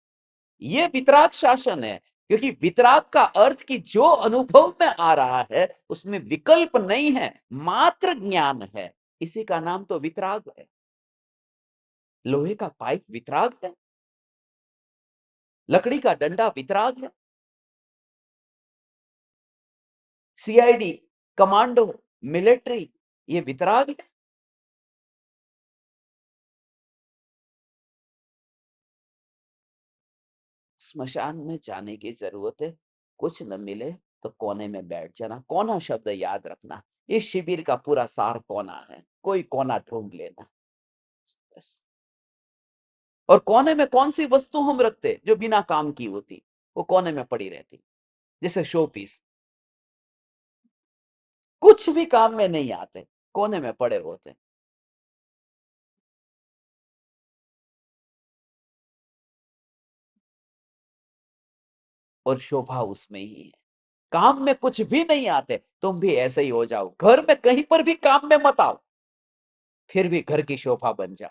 ये वितराग शासन है। क्योंकि वितराग का अर्थ कि जो अनुभव में आ रहा है उसमें विकल्प नहीं है, मात्र ज्ञान है, इसी का नाम तो वितराग है। लोहे का पाइप वितराग है, लकड़ी का डंडा वितराग है, सीआईडी कमांडो, मिलिट्री, ये वितराग है। स्मशान में जाने की ज़रूरत है, कुछ न मिले तो कोने में बैठ जाना। कोना शब्द याद रखना, इस शिविर का पूरा सार कोना है, कोई कोना ढूँढ लेना, बस। और कोने में कौन-सी वस्तु हम रखते, जो बिना काम की होती, वो कोने में पड़ी रहती, जैसे शो पीस, कुछ भी काम में नहीं आते, कोने में पड़े होते, और शोभा उसमें ही है। काम में कुछ भी नहीं आते, तुम भी ऐसे ही हो जाओ, घर में कहीं पर भी काम में मत आओ, फिर भी घर की शोभा बन जाओ।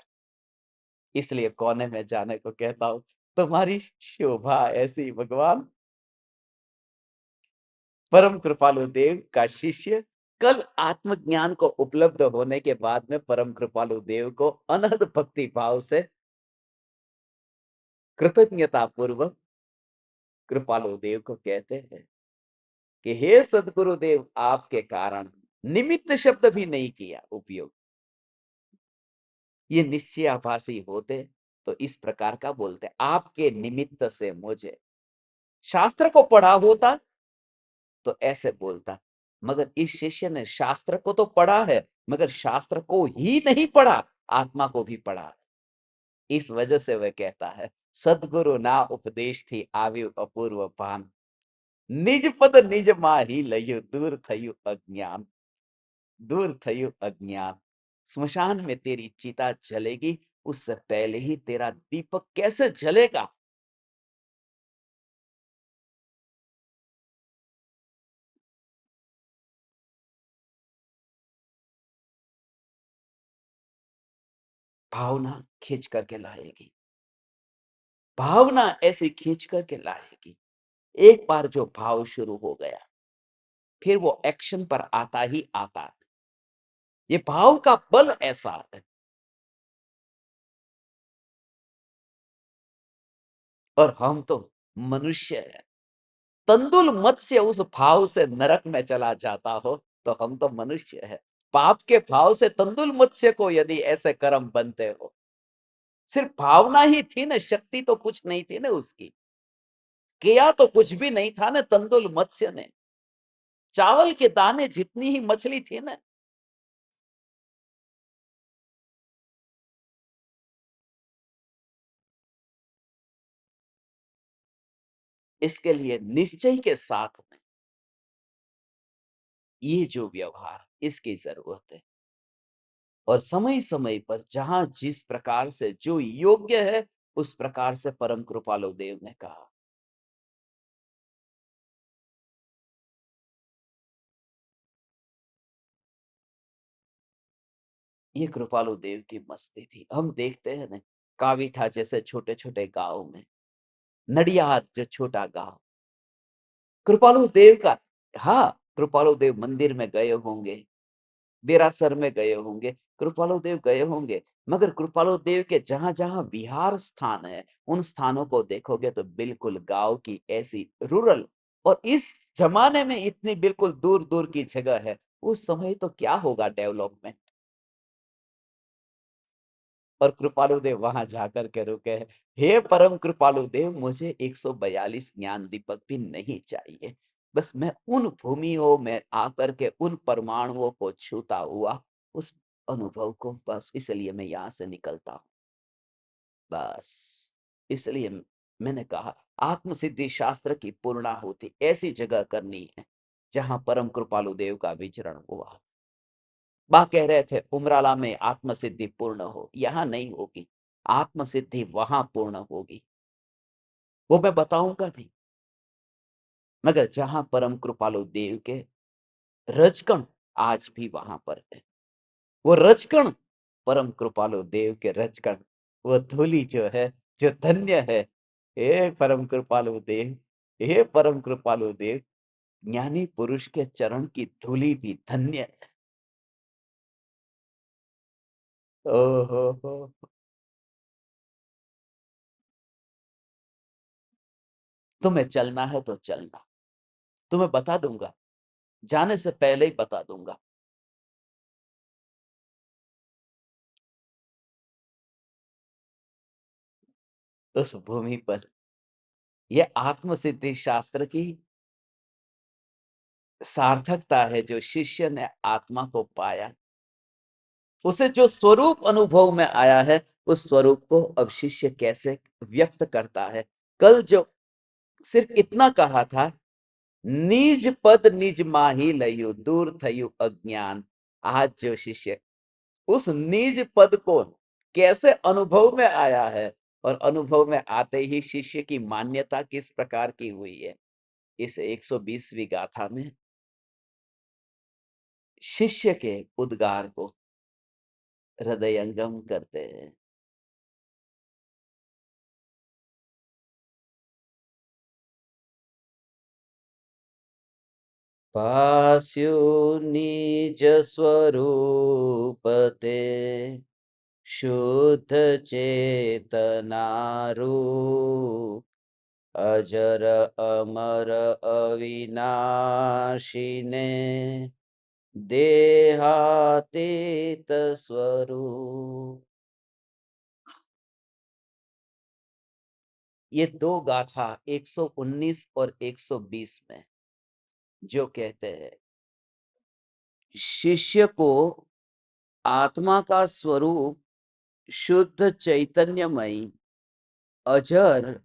इसलिए कोने में जाने को कहता हूँ, तुम्हारी शोभा ऐसी भगवान। परम कृपालु देव का शिष्य कल आत्मज्ञान को उपलब्ध होने के बाद में परम कृपालु देव को अनहद भक्ति भाव से कृतज्ञता पूर्वक कृपालु देव को कहते हैं कि हे सदगुरुदेव, आपके कारण निमित्त शब्द भी नहीं किया उपयोग, ये निश्चयाभासी होते तो इस प्रकार का बोलते, आपके निमित्त से मुझे, शास्त्र को पढ़ा होता तो ऐसे बोलता। मगर इस शिष्य ने शास्त्र को तो पढ़ा है, मगर शास्त्र को ही नहीं पढ़ा, आत्मा को भी पढ़ा है। इस वजह से वह कहता है, सद्गुरु ना उपदेश थी आयु अपूर्व भान, निज पद निज माही लयु दूर थयु अज्ञान, दूर थयु अज्ञान। स्मशान में तेरी चिता जलेगी, उससे पहले ही तेरा दीपक कैसे जलेगा। भावना खींच करके लाएगी, भावना ऐसी खींच करके लाएगी। एक बार जो भाव शुरू हो गया, फिर वो एक्शन पर आता ही आता है। ये भाव का बल ऐसा है। और हम तो मनुष्य हैं। तंदुल मत्स्य उस भाव से नरक में चला जाता हो, तो हम तो मनुष्य हैं। पाप के भाव से तंदुल मत्स्य को यदि ऐसे कर्म बनते हो, सिर्फ भावना ही थी ना, शक्ति तो कुछ नहीं थी ना उसकी। किया तो कुछ भी नहीं था ना तंदुल मत्स्य ने। चावल के दाने जितनी ही मछली थी ना, इसके लिए निश्चय के साथ में ये जो व्यवहार, इसकी जरूरत है। और समय-समय पर जहाँ जिस प्रकार से जो योग्य है, उस प्रकार से परम कृपालु देव ने कहा। ये कृपालु देव की मस्ती थी। हम देखते हैं ना, कावीठा जैसे छोटे-छोटे गाँव में, नडियाद जो छोटा गाँव, कृपालु देव का, हाँ, कृपालु देव मंदिर में गए होंगे, देरासर में गए होंगे, कृपालु देव गए होंगे, मगर कृपालु देव के जहाँ-जहाँ विहार स्थान है, उन स्थानों को देखोगे तो बिल्कुल गाँव की ऐसी रूरल, और इस ज़माने में इतनी बिल्कुल दूर-दूर की जगह है, उस समय तो क्या होगा डेवलपमेंट। और कृपालु देव वहाँ जाकर के रुके हैं। हे परम कृपालु देव, मुझे 142 ज्ञान दीपक भी नहीं चाहिए। बस मैं उन भूमियों में आकर के उन परमाणुओं को छूता हुआ उस अनुभव को, बस इसलिए मैं यहाँ से निकलता हूँ। बस इसलिए मैंने कहा, आत्म सिद्धि शास्त्र की पूर्णाहुति ऐसी जगह करनी है जहाँ परम कृपालु देव का विचरण हुआ। बा कह रहे थे उमराला में आत्म सिद्धि पूर्ण हो, यहाँ नहीं होगी। आत्म सिद्धि वहाँ पूर्ण होगी, वो मैं बताऊंगा नहीं। मगर जहाँ परम कृपालु देव के रजकण आज भी वहां पर है, वो रजकण, परम कृपालु देव के रजकण, वो धूलि जो है, जो धन्य है। हे परम कृपालु देव, हे परम कृपालु देव, ज्ञानी पुरुष के चरण की धूलि भी धन्य है। ओ हो, तुम्हें चलना है तो चलना, तुम्हें बता दूंगा। जाने से पहले ही बता दूंगा। उस भूमि पर यह आत्मसिद्धि शास्त्र की सार्थकता है। जो शिष्य ने आत्मा को पाया, उसे जो स्वरूप अनुभव में आया है, उस स्वरूप को अब शिष्य कैसे व्यक्त करता है। कल जो सिर्फ इतना कहा था, निज पद निज माही लयु दूर थयु अज्ञान। आज जो शिष्य उस निज पद को कैसे अनुभव में आया है, और अनुभव में आते ही शिष्य की मान्यता किस प्रकार की हुई है, इस 120वीं गाथा में शिष्य के उद्गार को हृदयंगम करते हैं। पास्यो निज स्वरूप ते शुद्ध चेतनारू अजर अमर अविनाशी ने देहातीत स्वरूप। ये दो गाथा 119 और 120 में जो कहते हैं, शिष्य को आत्मा का स्वरूप शुद्ध चैतन्यमयी, अजर,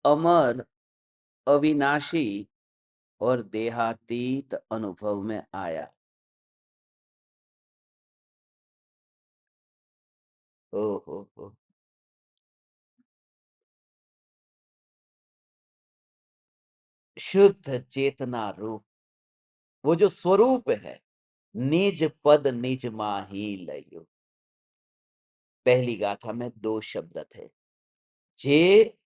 अमर, अविनाशी और देहातीत अनुभव में आया। ओ हो, शुद्ध चेतना रूप, वो जो स्वरूप है, निज पद निज माही लयो। पहली गाथा में दो शब्द थे, जे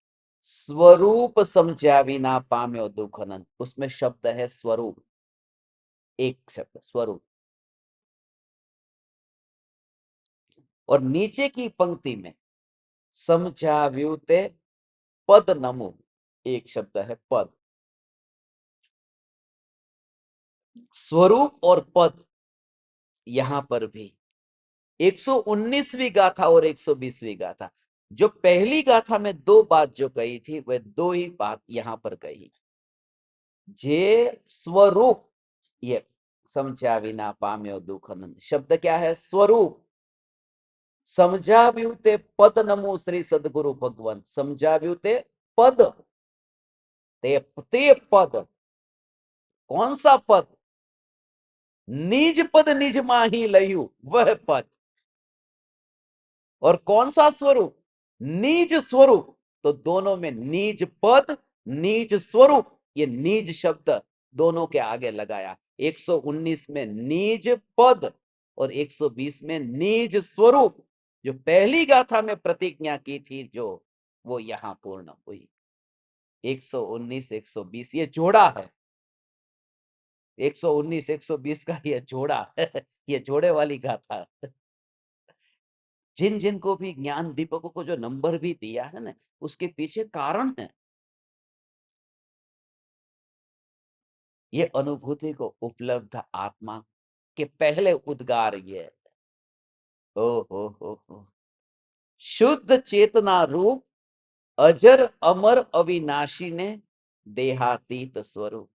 स्वरूप समझा विना पाम्यो दुख अनंत, उसमें शब्द है स्वरूप, एक शब्द स्वरूप। और नीचे की पंक्ति में समझा व्युते पद नमो, एक शब्द है पद। स्वरूप और पद यहां पर भी 119वीं गाथा और 120वीं गाथा, जो पहली गाथा में दो बात जो कही थी, वह दो ही बात यहां पर कही। जे स्वरूप, ये समझा विना पाम्यो दुख अनंत, शब्द क्या है? स्वरूप। समझा व्युते पद नमो श्री सदगुरु भगवान, समझा व्युते पद, ते पद, कौन सा पद? निज पद निज माही लयू, वह पद। और कौन सा स्वरूप? निज स्वरूप। तो दोनों में निज पद, निज स्वरूप, ये निज शब्द दोनों के आगे लगाया। 119 में निज पद और 120 में निज स्वरूप। जो पहली गाथा में प्रतिज्ञा की थी, जो वो यहां पूर्ण हुई। 119 120 ये जोड़ा है। 119 120 का ये जोड़ा है। ये जोड़े वाली गाथा। जिन जिन को भी ज्ञान दीपकों को जो नंबर भी दिया है ना, उसके पीछे कारण है। ये अनुभूति को उपलब्ध आत्मा के पहले उद्गार ये है। ओ हो, शुद्ध चेतना रूप, अजर अमर अविनाशी ने देहातीत स्वरूप।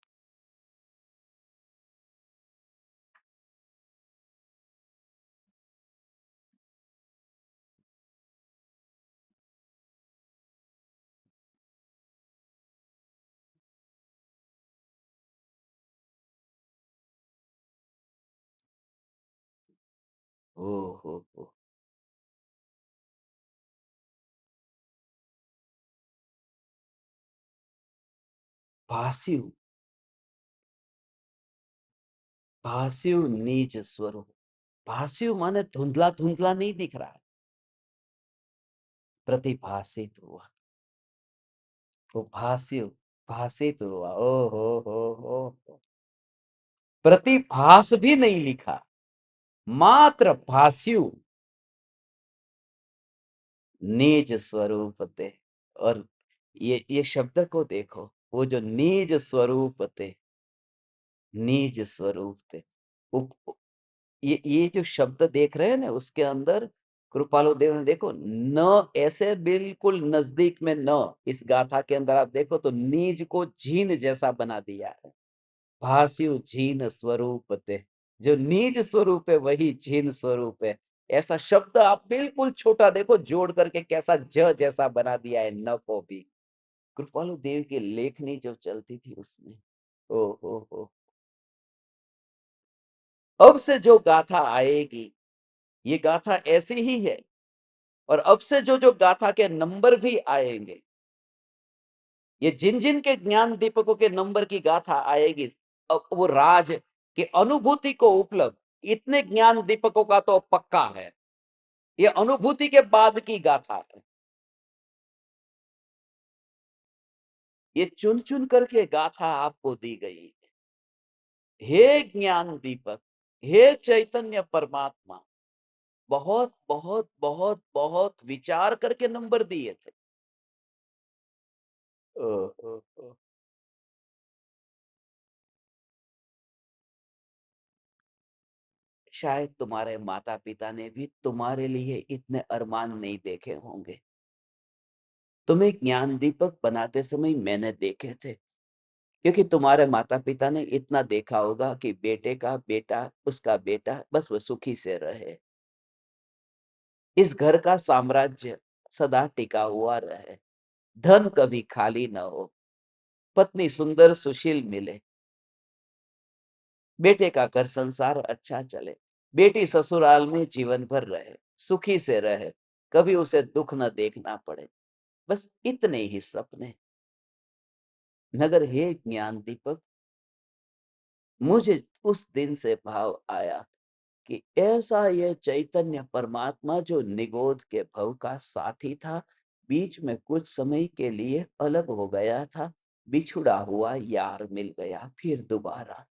ओ हो, भास्यु, भास्यु निज स्वरूप। भास्यु माने धुंधला धुंधला नहीं दिख रहा है, प्रतिभासित हुआ। वो भास्यु भाषित हुआ। ओ हो, प्रतिभास भी नहीं लिखा, मात्र भास्यु, निज स्वरूप ते। और ये शब्द को देखो, वो जो निज स्वरूप ते, निज स्वरूप थे। उप उ ये जो शब्द देख रहे हैं ना उसके अंदर कृपालु देव ने देखो न ऐसे बिल्कुल नज़दीक में न इस गाथा के अंदर आप देखो तो निज को झीन जैसा बना दिया है। भास्यु झीन स्वरूप ते, जो निज स्वरूप है वही झीन स्वरूप है। ऐसा शब्द आप बिल्कुल छोटा देखो जोड़ करके कैसा ज जैसा बना दिया है न को भी। कृपालु देव की लेखनी जो चलती थी उसमें, ओ हो! अब से जो गाथा आएगी, ये गाथा ऐसी ही है और अब से जो गाथा के नंबर भी आएंगे, ये जिन-जिन के ज्ञान दीपकों के नंबर की गाथा आएगी, अब वो राज की अनुभूति को उपलब्ध इतने ज्ञान दीपकों का तो पक्का है। ये अनुभूति के बाद की गाथा है। ये चुन-चुन करके गाथा आपको दी गई है। हे ज्ञान दीपक, हे चैतन्य परमात्मा, बहुत, बहुत, बहुत, बहुत विचार करके नंबर दिए थे। ओह! ओह! ओह! शायद तुम्हारे माता-पिता ने भी तुम्हारे लिए इतने अरमान नहीं देखे होंगे। तुम्हें ज्ञान दीपक बनाते समय मैंने देखे थे, क्योंकि तुम्हारे माता-पिता ने इतना देखा होगा कि बेटे का बेटा, उसका बेटा बस वो सुखी से रहे। इस घर का साम्राज्य सदा टिका हुआ रहे, धन कभी खाली ना हो, पत्नी सुंदर सुशील मिले, बेटे का घर संसार अच्छा चले, बेटी ससुराल में जीवन भर रहे, सुखी से रहे, कभी उसे दुःख न देखना पड़े। बस इतने ही सपने। मगर हे ज्ञान दीपक, मुझे उस दिन से भाव आया कि ऐसा ये चैतन्य परमात्मा जो निगोद के भव का साथी था, बीच में कुछ समय के लिए अलग हो गया था, बिछुड़ा हुआ यार मिल गया फिर दोबारा।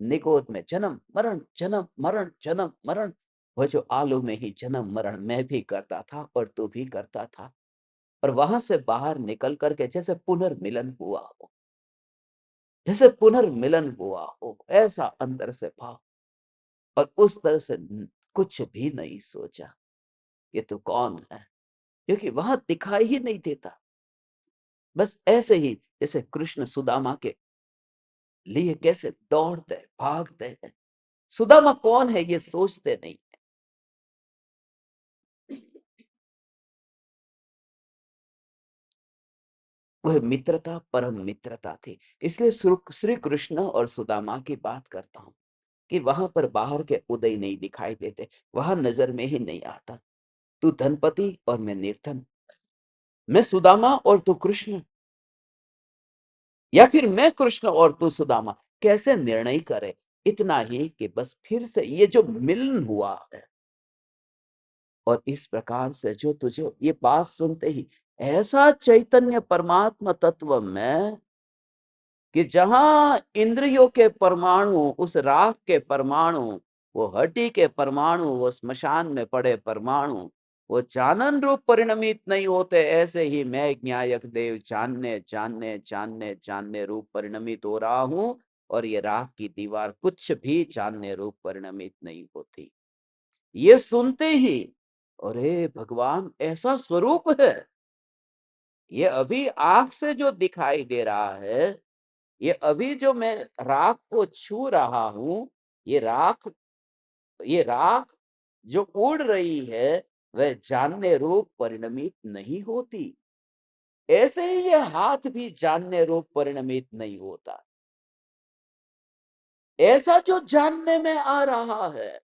निगोद में जन्म, मरण, जन्म, मरण, जन्म, मरण। वो जो आलू में ही जन्म मरण मैं भी करता था और तू भी करता था। और वहां से बाहर निकल करके जैसे पुनर्मिलन हुआ हो, जैसे पुनर्मिलन हुआ हो, ऐसा अंदर से भाव। और उस तरह से कुछ भी नहीं सोचा ये तू कौन है, क्योंकि वहां दिखाई ही नहीं देता। बस ऐसे ही जैसे कृष्ण सुदामा के लिए कैसे दौड़ते भागते हैं, सुदामा कौन है ये सोचते नहीं। वह मित्रता परम मित्रता थी। इसलिए श्री कृष्ण और सुदामा की बात करता हूं कि वहां पर बाहर के उदय नहीं दिखाई देते, वहां नजर में ही नहीं आता। तू धनपति और मैं निर्धन, मैं सुदामा और तू कृष्ण, या फिर मैं कृष्ण और तू सुदामा, कैसे निर्णय करे। इतना ही कि बस फिर से ये जो मिलन हुआ है और इस प्रकार से जो तुझे ये बात सुनते ही ऐसा चैतन्य परमात्मा तत्व में कि जहां इंद्रियों के परमाणु, उस राख के परमाणु, वो हड्डी के परमाणु, वो स्मशान में पड़े परमाणु, वो जानन रूप परिणमित नहीं होते, ऐसे ही मैं ज्ञायक देव जानने जानने जानने जानने रूप परिणमित हो रहा हूं। और ये राख की दीवार कुछ भी जानने रूप परिणमित नहीं होती। ये सुनते ही अरे भगवान ऐसा स्वरूप है, ये अभी आंख से जो दिखाई दे रहा है, ये अभी जो मैं राख को छू रहा हूं, ये राख ये राख जो उड़ रही है वह जानने रूप परिणमित नहीं होती। ऐसे ही ये हाथ भी जानने रूप परिणमित नहीं होता। ऐसा जो जानने में आ रहा है,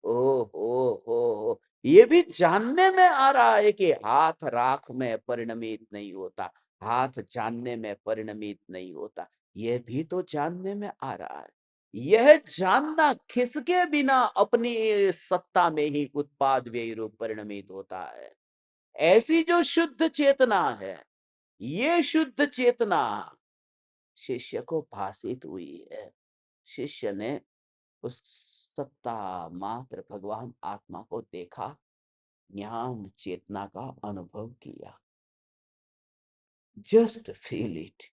ओ हो, ये भी जानने में आ रहा है कि हाथ राख में परिणमित नहीं होता, हाथ जानने में परिणमित नहीं होता। ये भी तो जानने में आ रहा है। यह जानना खिसके बिना अपनी सत्ता में ही उत्पाद व्यय रूप परिणमित होता है। ऐसी जो शुद्ध चेतना है, ये शुद्ध चेतना शिष्य को भाषित हुई है। शिष्य ने उस सत्ता मात्र भगवान आत्मा को देखा, ज्ञान चेतना का अनुभव किया। Just feel it.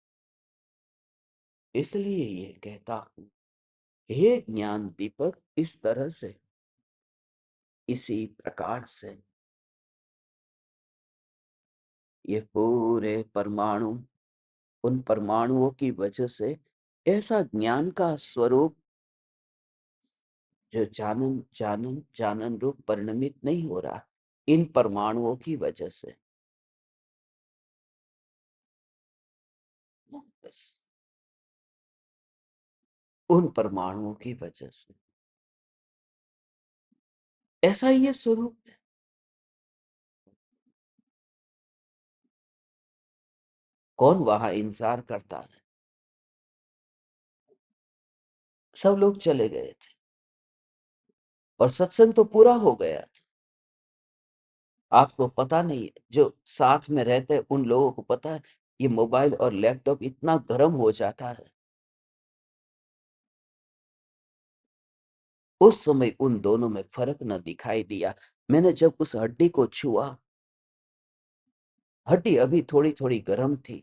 इसलिए ये कहता हूं हे ज्ञान दीपक, इस तरह से, इसी प्रकार से ये पूरे परमाणु, उन परमाणुओं की वजह से ऐसा ज्ञान का स्वरूप जो जानन जानन जानन रूप परिणमित नहीं हो रहा, इन परमाणुओं की वजह से। बस उन परमाणुओं की वजह से ऐसा ही ये स्वरूप है। कौन वहां इंतजार करता है? सब लोग चले गए थे और सत्संग तो पूरा हो गया था। आपको पता नहीं है, जो साथ में रहते हैं उन लोगों को पता है, ये मोबाइल और लैपटॉप इतना गर्म हो जाता है। उस समय उन दोनों में फर्क न दिखाई दिया। मैंने जब उस हड्डी को छुआ, हड्डी अभी थोड़ी थोड़ी गर्म थी,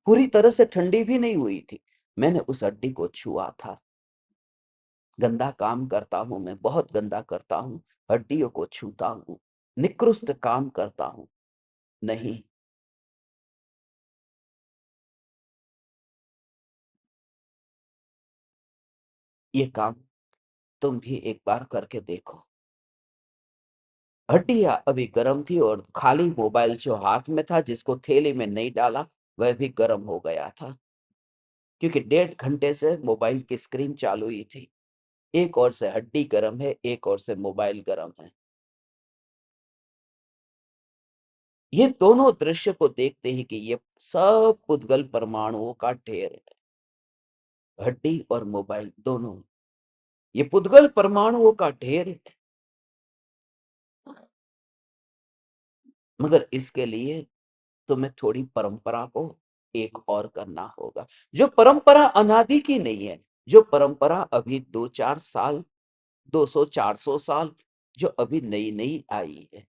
पूरी तरह से ठंडी भी नहीं हुई थी। मैंने उस हड्डी को छुआ था। गंदा काम करता हूं, मैं बहुत गंदा करता हूं, हड्डियों को छूता हूं, निकृष्ट काम करता हूं। नहीं, ये काम तुम भी एक बार करके देखो। हड्डियां अभी गर्म थी और खाली मोबाइल जो हाथ में था, जिसको थैली में नहीं डाला, वह भी गर्म हो गया था, क्योंकि 1.5 घंटे से मोबाइल की स्क्रीन चालू ही थी। एक ओर से हड्डी गर्म है, एक ओर से मोबाइल गर्म है। ये दोनों दृश्य को देखते ही कि ये सब पुद्गल परमाणुओं का ढेर है, हड्डी और मोबाइल दोनों, ये पुद्गल परमाणुओं का ढेर है। मगर इसके लिए तुम्हें थोड़ी परंपरा को एक और करना होगा, जो परंपरा अनादि की नहीं है, जो परंपरा अभी 2-4 साल, 200-400 साल, जो अभी नई नई आई है।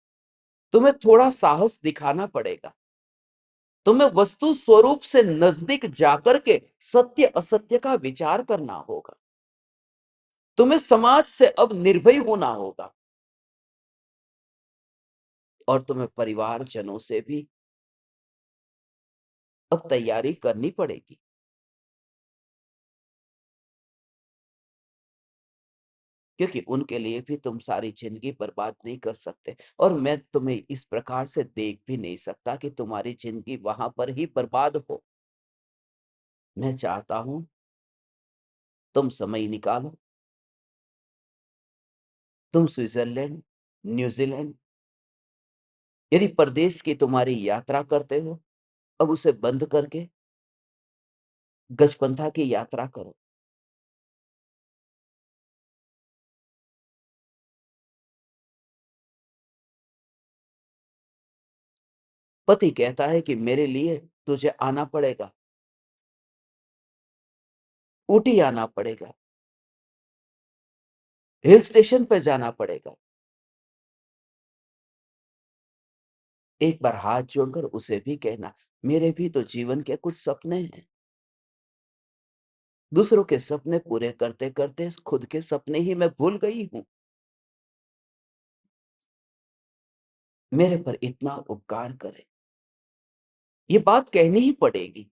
तुम्हें थोड़ा साहस दिखाना पड़ेगा। तुम्हें वस्तु स्वरूप से नजदीक जाकर के सत्य असत्य का विचार करना होगा। तुम्हें समाज से अब निर्भय होना होगा, और तुम्हें परिवारजनों से भी अब तैयारी करनी पड़ेगी, क्योंकि उनके लिए भी तुम सारी जिंदगी बर्बाद नहीं कर सकते, और मैं तुम्हें इस प्रकार से देख भी नहीं सकता कि तुम्हारी जिंदगी वहां पर ही बर्बाद हो। मैं चाहता हूं तुम समय निकालो, तुम स्विट्जरलैंड, न्यूजीलैंड, यदि परदेश की तुम्हारी यात्रा करते हो, अब उसे बंद करके गजपंथा की यात्रा करो। पति कहता है कि मेरे लिए तुझे आना पड़ेगा, ऊटी आना पड़ेगा, हिल स्टेशन पे जाना पड़ेगा। एक बार हाथ जोड़कर उसे भी कहना, मेरे भी तो जीवन के कुछ सपने हैं। दूसरों के सपने पूरे करते करते खुद के सपने ही मैं भूल गई हूं। मेरे पर इतना उपकार करे, ये बात कहनी ही पड़ेगी।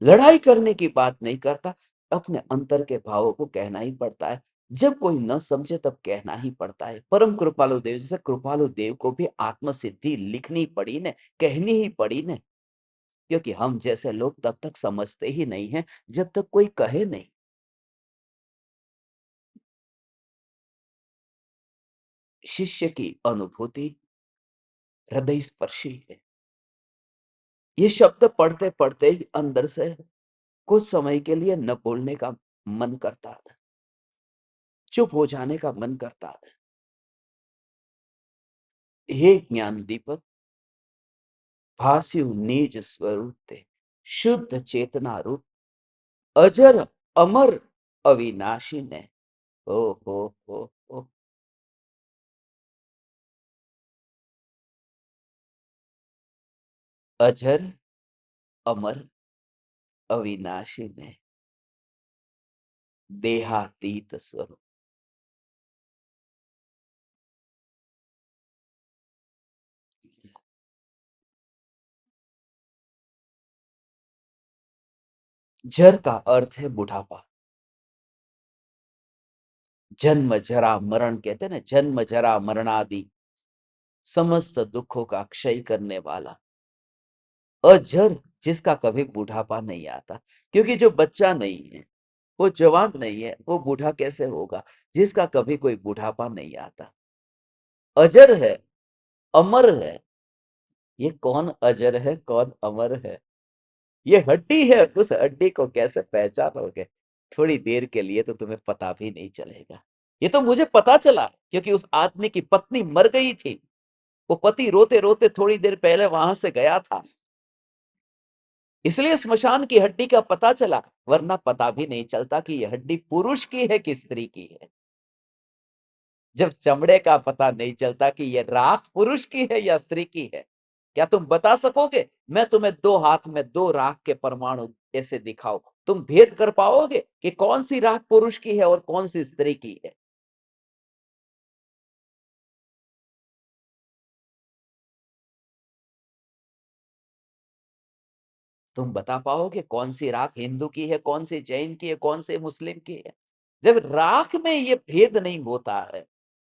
लड़ाई करने की बात नहीं करता, अपने अंतर के भावों को कहना ही पड़ता है। जब कोई न समझे तब कहना ही पड़ता है। परम कृपालु देव जैसे कृपालु देव को भी आत्म सिद्धि लिखनी पड़ी ने, कहनी ही पड़ी ने, क्योंकि हम जैसे लोग तब तक समझते ही नहीं है जब तक कोई कहे नहीं। शिष्य की अनुभूति हृदय स्पर्शी है। ये शब्द पढ़ते पढ़ते ही अंदर से कुछ समय के लिए न बोलने का मन करता है, चुप हो जाने का मन करता है। हे ज्ञान दीपक, भास्यु निज स्वरूप ते, शुद्ध चेतना रूप, अजर अमर अविनाशी ने। ओ हो, अजर अमर अविनाशी ने। देहातीत स्वरूप। जर का अर्थ है बुढ़ापा। जन्म, जरा, मरण कहते हैं ना, जन्म, जरा, मरणादि समस्त दुखों का क्षय करने वाला। अजर, जिसका कभी बुढ़ापा नहीं आता, क्योंकि जो बच्चा नहीं है, वो जवान नहीं है, वो बूढ़ा कैसे होगा? जिसका कभी कोई बुढ़ापा नहीं आता। अजर है, अमर है। ये कौन अजर है, कौन अमर है? ये हड्डी है, उस हड्डी को कैसे पहचानोगे? थोड़ी देर के लिए तो तुम्हें पता भी नहीं चलेगा। ये तो मुझे पता चला, क्योंकि उस आदमी की पत्नी मर गई थी। वो पति रोते रोते थोड़ी देर पहले वहां से गया था, इसलिए स्मशान की हड्डी का पता चला, वरना पता भी नहीं चलता कि यह हड्डी पुरुष की है कि स्त्री की है। जब चमड़े का पता नहीं चलता कि यह राख पुरुष की है या स्त्री की है, क्या तुम बता सकोगे? मैं तुम्हें दो हाथ में दो राख के परमाणु ऐसे दिखाओ, तुम भेद कर पाओगे कि कौन सी राख पुरुष की है और कौन सी स्त्री की है? तुम बता पाओगे कौन सी राख हिंदू की है, कौन सी जैन की है, कौन से मुस्लिम की है? जब राख में ये भेद नहीं होता है,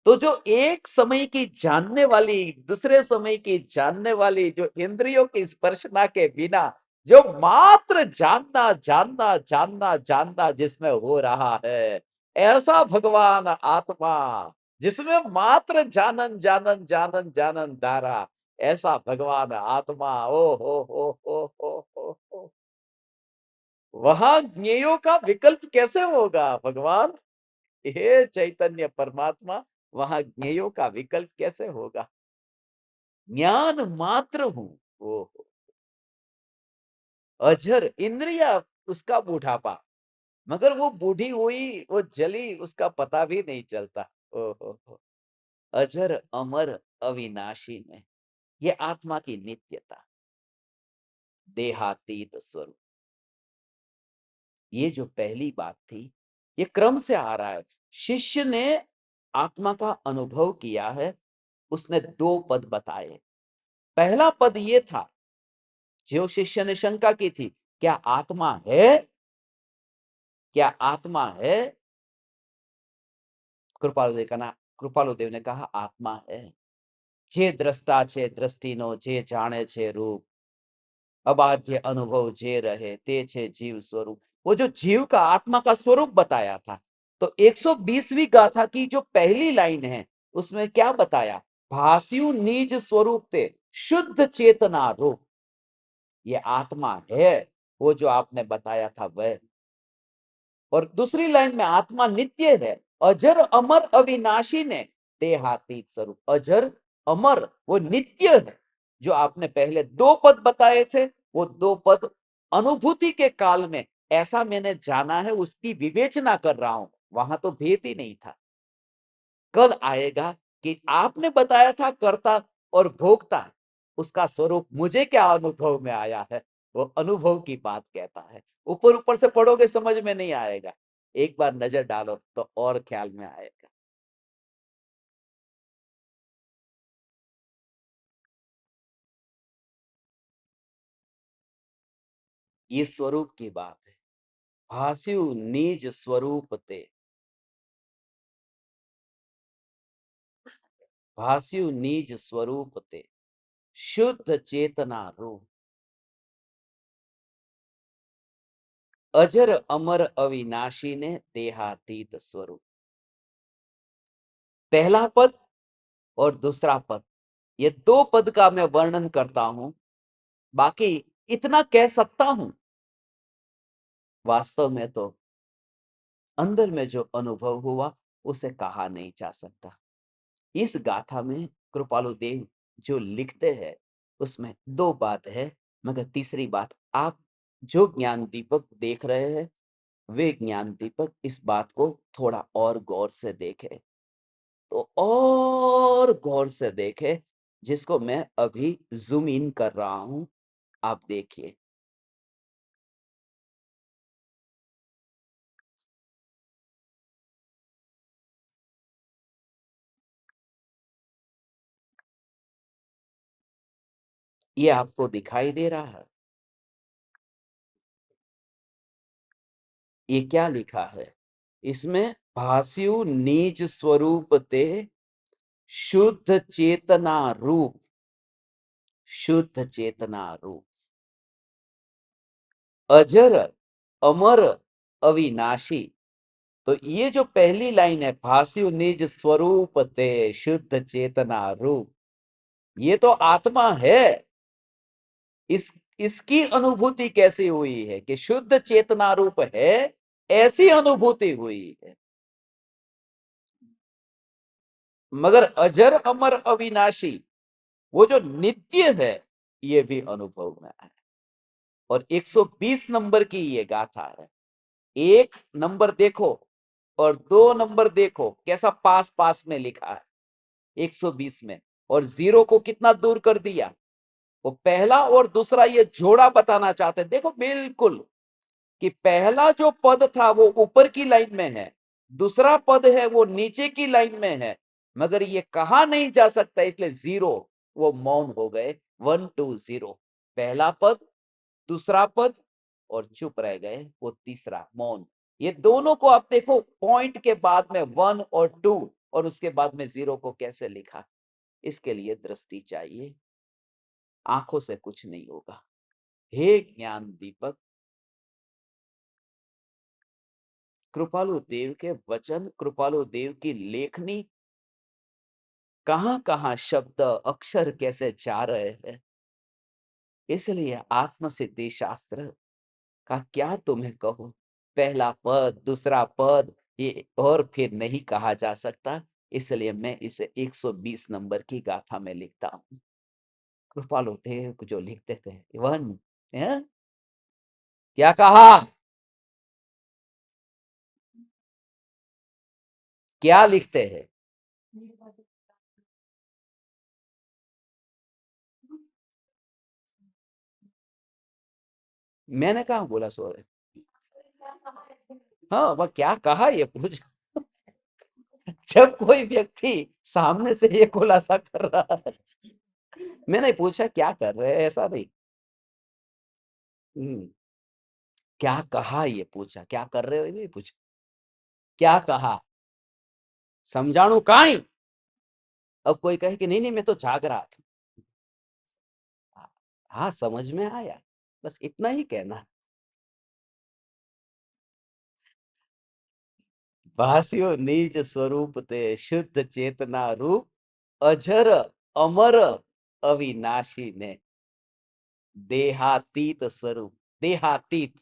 तो जो एक समय की जानने वाली, दूसरे समय की जानने वाली, जो इंद्रियों की स्पर्शना के बिना, जो मात्र जानना जानना जानना जानना जिसमें हो रहा है, ऐसा भगवान आत्मा, जिसमें मात्र जानन जानन जानन जानन धारा, ऐसा भगवान आत्मा, ओ हो। वहां ज्ञेयों का विकल्प कैसे होगा भगवान? हे चैतन्य परमात्मा, वहां ज्ञेयों का विकल्प कैसे होगा? ज्ञान मात्र हूं। ओ अजर, इंद्रिया उसका बूढ़ापा, मगर वो बूढ़ी हुई, वो जली, उसका पता भी नहीं चलता। ओ हो। अजर, अमर, अविनाशी में ये आत्मा की नित्यता, देहातीत स्वरूप। ये जो पहली बात थी, ये क्रम से आ रहा है। शिष्य ने आत्मा का अनुभव किया है, उसने दो पद बताए। पहला पद ये था, जो शिष्य ने शंका की थी, क्या आत्मा है? क्या आत्मा है? कृपालु देव ने कहा आत्मा है। जे दृष्टा छे दृष्टिनो, जे जाने छे रूप, अबाध्य अनुभव जे रहे, ते छे जीव स्वरूप। वो जो जीव का, आत्मा का स्वरूप बताया था। तो 120वीं गाथा की जो पहली लाइन है, उसमें क्या बताया? भास्यु निज स्वरूप ते, शुद्ध चेतना रूप। ये आत्मा है, वो जो आपने बताया था वह। और दूसरी लाइन में आत्मा नित्य है, अजर अमर अविनाशी ने देहातीत स्वरूप। अजर अमर, वो नित्य है। जो आपने पहले दो पद बताए थे, वो दो पद अनुभूति के काल में ऐसा मैंने जाना है, उसकी विवेचना कर रहा हूं। वहां तो भेद ही नहीं था। कल आएगा कि आपने बताया था कर्ता और भोक्ता, उसका स्वरूप मुझे क्या अनुभव में आया है, वो अनुभव की बात कहता है। ऊपर ऊपर से पढ़ोगे समझ में नहीं आएगा, एक बार नजर डालो तो और ख्याल में आएगा। ये स्वरूप की बात है। भास्यु निज स्वरूप ते, भास्यु निज स्वरूप ते, शुद्ध चेतना रूप, अजर अमर अविनाशी ने देहातीत स्वरूप। पहला पद और दूसरा पद, ये दो पद का मैं वर्णन करता हूं। बाकी इतना कह सकता हूं, वास्तव में तो अंदर में जो अनुभव हुआ, उसे कहा नहीं जा सकता। इस गाथा में कृपालु देव जो लिखते हैं, उसमें दो बात है, मगर तीसरी बात, आप जो ज्ञान दीपक देख रहे हैं, वे ज्ञान दीपक इस बात को थोड़ा और गौर से देखे, तो और गौर से देखे, जिसको मैं अभी जूम इन कर रहा हूं। आप देखिए। ये आपको दिखाई दे रहा है? ये क्या लिखा है? इसमें भास्यु निज स्वरूप ते शुद्ध चेतना रूप, शुद्ध चेतना रूप, अजर, अमर, अविनाशी। तो ये जो पहली लाइन है, भास्यु निज स्वरूप ते शुद्ध चेतना रूप, ये तो आत्मा है। इस इसकी अनुभूति कैसी हुई है कि शुद्ध चेतना रूप है, ऐसी अनुभूति हुई है। मगर अजर अमर अविनाशी, वो जो नित्य है, ये भी अनुभव में है। और 120 नंबर की ये गाथा है। एक नंबर देखो और 2 नंबर देखो, कैसा पास पास में लिखा है 120 में, और जीरो को कितना दूर कर दिया। वो पहला और दूसरा ये जोड़ा बताना चाहते हैं। देखो बिल्कुल कि पहला जो पद था वो ऊपर की लाइन में है, दूसरा पद है वो नीचे की लाइन में है, मगर ये कहा नहीं जा सकता, इसलिए जीरो वो मौन हो गए। 1 2 0, पहला पद, दूसरा पद, और चुप रह गए वो तीसरा मौन। ये दोनों को आप देखो, पॉइंट के बाद में 1 और 2 और उसके बाद में जीरो को कैसे लिखा। इसके लिए दृष्टि चाहिए, आंखों से कुछ नहीं होगा। हे ज्ञान दीपक, कृपालु देव के वचन, कृपालु देव की लेखनी, कहां कहां शब्द अक्षर कैसे जा रहे हैं। इसलिए आत्मसिद्धि शास्त्र का क्या तुम्हें कहूं, पहला पद, दूसरा पद, ये और फिर नहीं कहा जा सकता। इसलिए मैं इसे 120 नंबर की गाथा में लिखता हूं। कृपालु देव जो लिखते थे, वन, हैं? क्या कहा, क्या लिखते हैं? मैंने कहा बोला सो, हाँ वह क्या कहा ये पूछ। जब कोई व्यक्ति सामने से ये खुलासा कर रहा है, मैंने पूछा क्या कर रहे हैं, ऐसा नहीं। हम्म, क्या कहा ये पूछा, क्या कर रहे हो ये पूछा, क्या कहा, समझाणु काई। अब कोई कहे कि नहीं नहीं मैं तो जाग रहा था। हाँ समझ में आया, बस इतना ही कहना। भास्यो नीच स्वरूप ते शुद्ध चेतना रूप, अजर अमर अविनाशी ने देहातीत स्वरूप। देहातीत,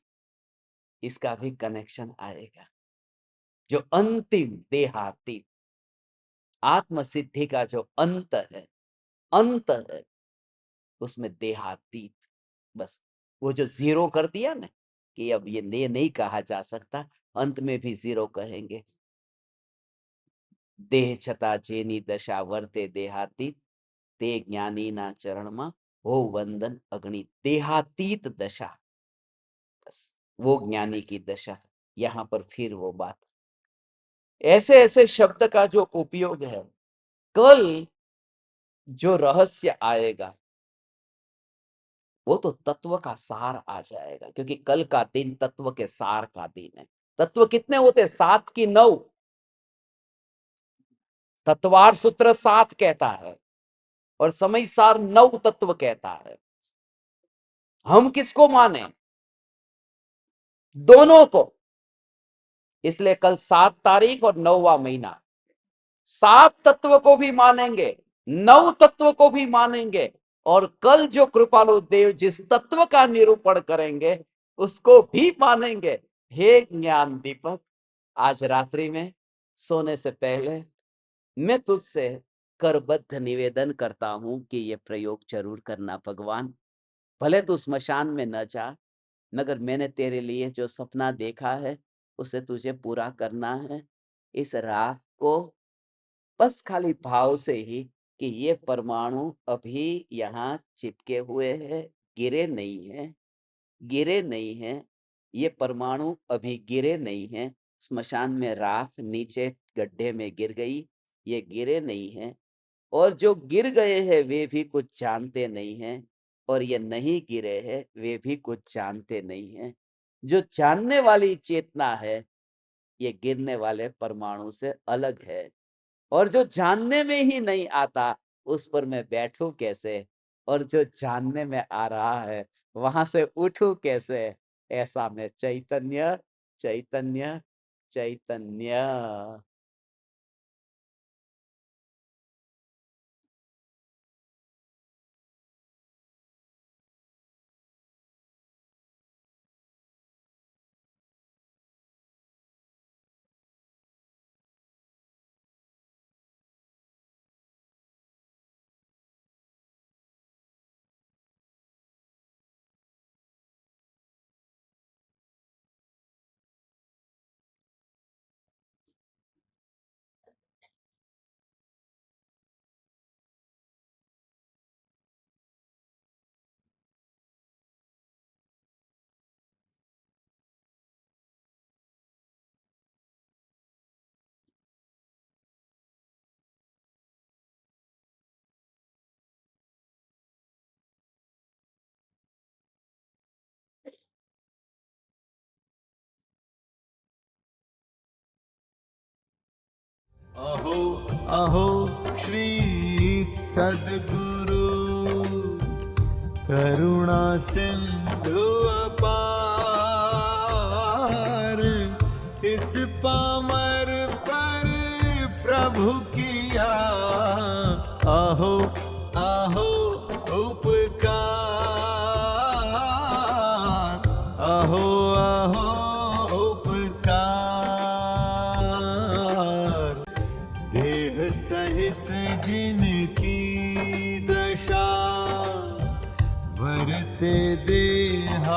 इसका भी कनेक्शन आएगा। जो अंतिम देहातीत, आत्म सिद्धि का जो अंत है, अंत है, उसमें देहातीत। बस वो जो जीरो कर दिया ना, कि अब ये नहीं कहा जा सकता, अंत में भी जीरो कहेंगे। देह छता जेनी दशा वर्ते देहातीत, ते ज्ञानी ना चरण में हो वंदन अग्नि। देहातीत दशा, बस वो ज्ञानी की दशा। यहां पर फिर वो बात, ऐसे ऐसे शब्द का जो उपयोग है, कल जो रहस्य आएगा वो तो तत्व का सार आ जाएगा, क्योंकि कल का दिन तत्व के सार का दिन है। तत्व कितने होते हैं? 7 की 9। तत्वार सूत्र 7 कहता है और समय सार 9 तत्व कहता है। हम किसको माने? दोनों को। इसलिए कल 7 तारीख और 9वां महीना, 7 तत्व को भी मानेंगे, 9 तत्व को भी मानेंगे, और कल जो कृपालु देव जिस तत्व का निरूपण करेंगे उसको भी मानेंगे। हे ज्ञान दीपक, आज रात्रि में सोने से पहले मैं तुझसे करबद्ध निवेदन करता हूं कि ये प्रयोग जरूर करना भगवान। भले तू स्मशान में न जा, मगर मैंने तेरे लिए जो सपना देखा है उसे तुझे पूरा करना है। इस रात को बस खाली भाव से ही कि ये परमाणु अभी यहाँ चिपके हुए हैं, गिरे नहीं हैं, गिरे नहीं हैं। ये परमाणु अभी गिरे नहीं हैं। स्मशान में राख नीचे गड्ढे में गिर गई, ये गिरे नहीं हैं। और जो गिर गए हैं वे भी कुछ जानते नहीं हैं। और ये नहीं गिरे हैं, वे भी कुछ जानते नहीं हैं। जो जानने वाली चेतना है, ये गिरने वाले परमाणु से अलग है। और जो जानने में ही नहीं आता, उस पर मैं बैठूँ कैसे? और जो जानने में आ रहा है, वहाँ से उठूँ कैसे? ऐसा मैं चैतन्य, चैतन्य, चैतन्य। अहो अहो श्री सद्गुरु करुणा सिंधु अपार, इस पामर पर प्रभु किया अहो अहो उपकार, अहो अहो उपकार। देह सहित जिनकी दशा वरते देहातीत,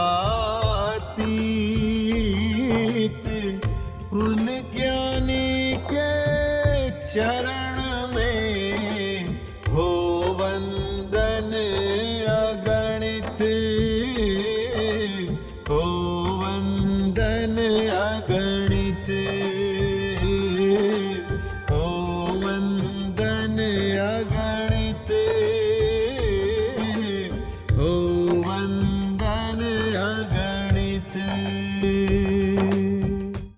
उन ज्ञानी के चरण में हो वंदन अगणित, हो वंदन अगणित।